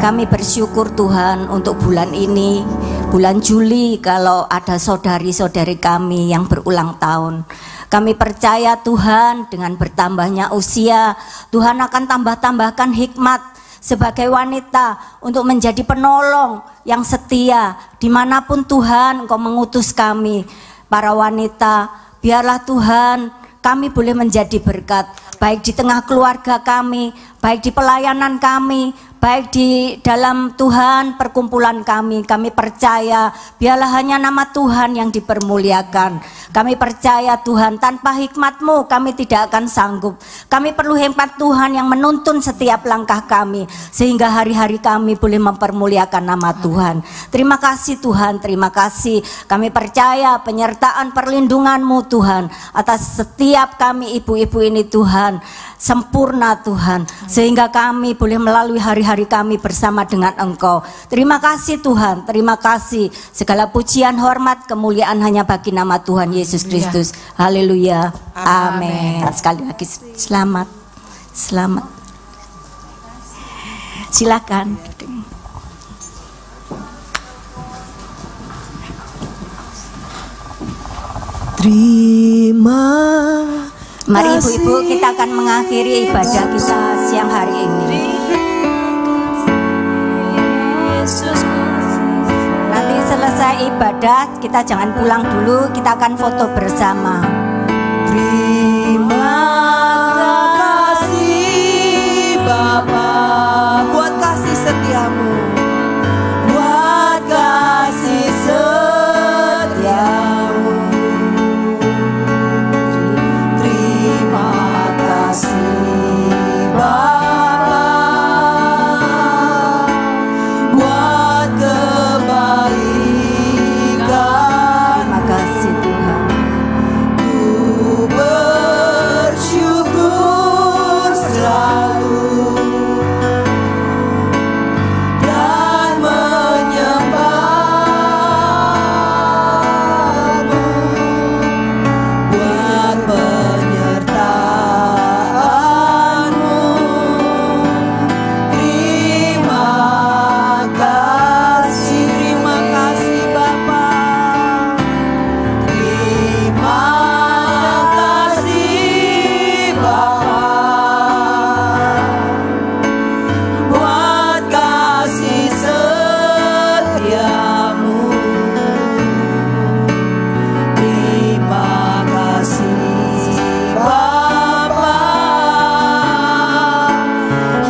Kami bersyukur Tuhan untuk bulan ini, bulan Juli, kalau ada saudari-saudari kami yang berulang tahun. Kami percaya Tuhan dengan bertambahnya usia, Tuhan akan tambahkan hikmat sebagai wanita untuk menjadi penolong yang setia. Dimanapun Tuhan Engkau mengutus kami, para wanita, biarlah Tuhan kami boleh menjadi berkat, baik di tengah keluarga kami, baik di pelayanan kami, baik di dalam Tuhan perkumpulan kami. Kami percaya biarlah hanya nama Tuhan yang dipermuliakan. Kami percaya Tuhan, tanpa hikmat-Mu kami tidak akan sanggup. Kami perlu hikmat Tuhan yang menuntun setiap langkah kami, sehingga hari-hari kami boleh mempermuliakan nama Tuhan. Terima kasih Tuhan, terima kasih. Kami percaya penyertaan perlindungan-Mu Tuhan atas setiap kami ibu-ibu ini Tuhan, sempurna Tuhan, sehingga kami boleh melalui hari-hari kami bersama dengan Engkau. Terima kasih Tuhan, terima kasih. Segala pujian, hormat, kemuliaan hanya bagi nama Tuhan Yesus Kristus. Haleluya. Amin. Sekali lagi selamat. Selamat. Silakan. Terima Mari ibu-ibu, kita akan mengakhiri ibadah kita siang hari ini. Nanti selesai ibadah, kita jangan pulang dulu, kita akan foto bersama. Terima kasih Bapa buat kasih setiamu, buat kasih setiamu. Terima kasih Bapa buat kebaikan. Terima kasih Tuhan. Ku bersyukur selalu dan menyembah-Mu buat penyertaan-Mu. Terima kasih Bapa. Terima kasih Bapa buat kasih setiamu. Terima kasih Bapa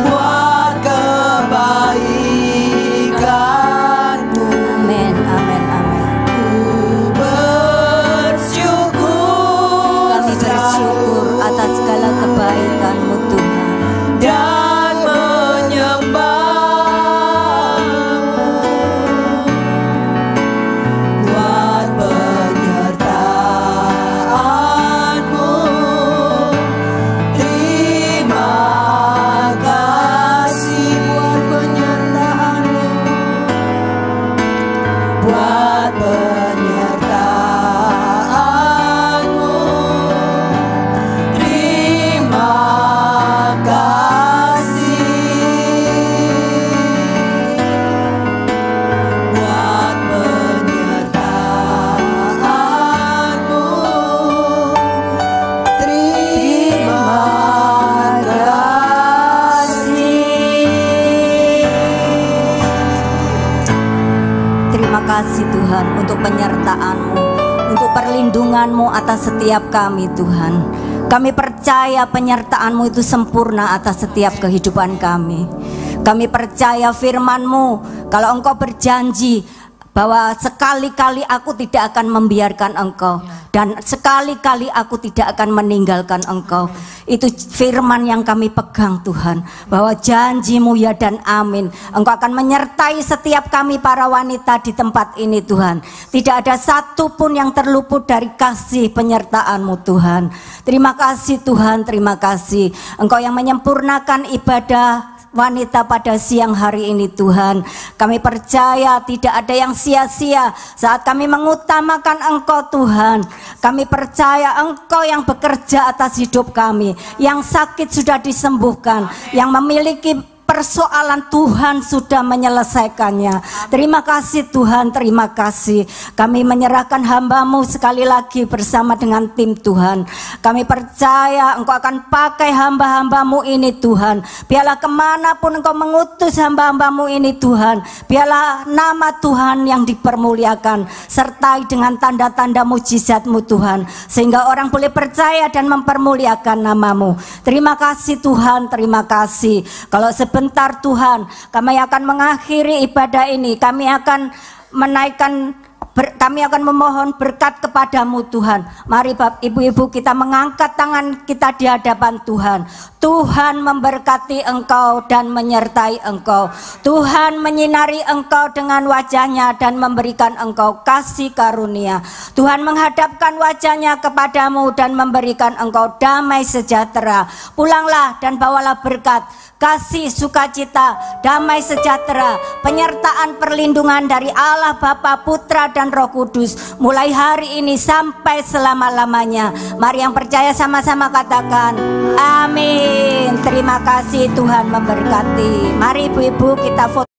buat kebaikan-Mu. Amin, amin, amin. Ku bersyukur Kami bersyukur atas segala kebaikan-Mu Tuhan. dan menyembah-Mu buat penyertaan-Mu. Terima kasih buat penyertaan-Mu, buat penyertaan-Mu. Terima kasih buat penyertaan-Mu. Terima kasih. Terima kasih Tuhan untuk penyertaan-Mu, untuk perlindungan-Mu atas setiap kami Tuhan. Kami percaya penyertaan-Mu itu sempurna atas setiap kehidupan kami. Kami percaya firman-Mu, kalau Engkau berjanji bahwa sekali-kali aku tidak akan membiarkan Engkau, dan sekali-kali aku tidak akan meninggalkan Engkau. Itu firman yang kami pegang Tuhan, bahwa janji-Mu ya dan amin. Engkau akan menyertai setiap kami para wanita di tempat ini Tuhan. Tidak ada satu pun yang terluput dari kasih penyertaan-Mu Tuhan. Terima kasih Tuhan, terima kasih. Engkau yang menyempurnakan ibadah wanita pada siang hari ini Tuhan. Kami percaya tidak ada yang sia-sia saat kami mengutamakan Engkau Tuhan. Kami percaya Engkau yang bekerja atas hidup kami, yang sakit sudah disembuhkan, yang memiliki persoalan Tuhan sudah menyelesaikannya. Terima kasih Tuhan, terima kasih. Kami menyerahkan hamba-Mu sekali lagi bersama dengan tim Tuhan. Kami percaya Engkau akan pakai hamba-hamba-Mu ini Tuhan. Biarlah kemanapun Engkau mengutus hamba-hamba-Mu ini Tuhan, biarlah nama Tuhan yang dipermuliakan, sertai dengan tanda-tanda mujizat-Mu Tuhan, sehingga orang boleh percaya dan mempermuliakan nama-Mu. Terima kasih Tuhan, terima kasih. Kalau sebentar Tuhan, kami akan mengakhiri ibadah ini. Kami akan menaikkan, kami akan memohon berkat kepadamu Tuhan. Mari Bapak Ibu-Ibu kita mengangkat tangan kita di hadapan Tuhan. Tuhan memberkati engkau dan menyertai engkau. Tuhan menyinari engkau dengan wajahnya dan memberikan engkau kasih karunia. Tuhan menghadapkan wajahnya kepadamu dan memberikan engkau damai sejahtera. Pulanglah dan bawalah berkat, kasih, sukacita, damai sejahtera, penyertaan perlindungan dari Allah Bapa, Putra dan Roh Kudus mulai hari ini sampai selama-lamanya. Mari yang percaya sama-sama katakan amin. Terima kasih, Tuhan memberkati. Mari ibu-ibu kita foto.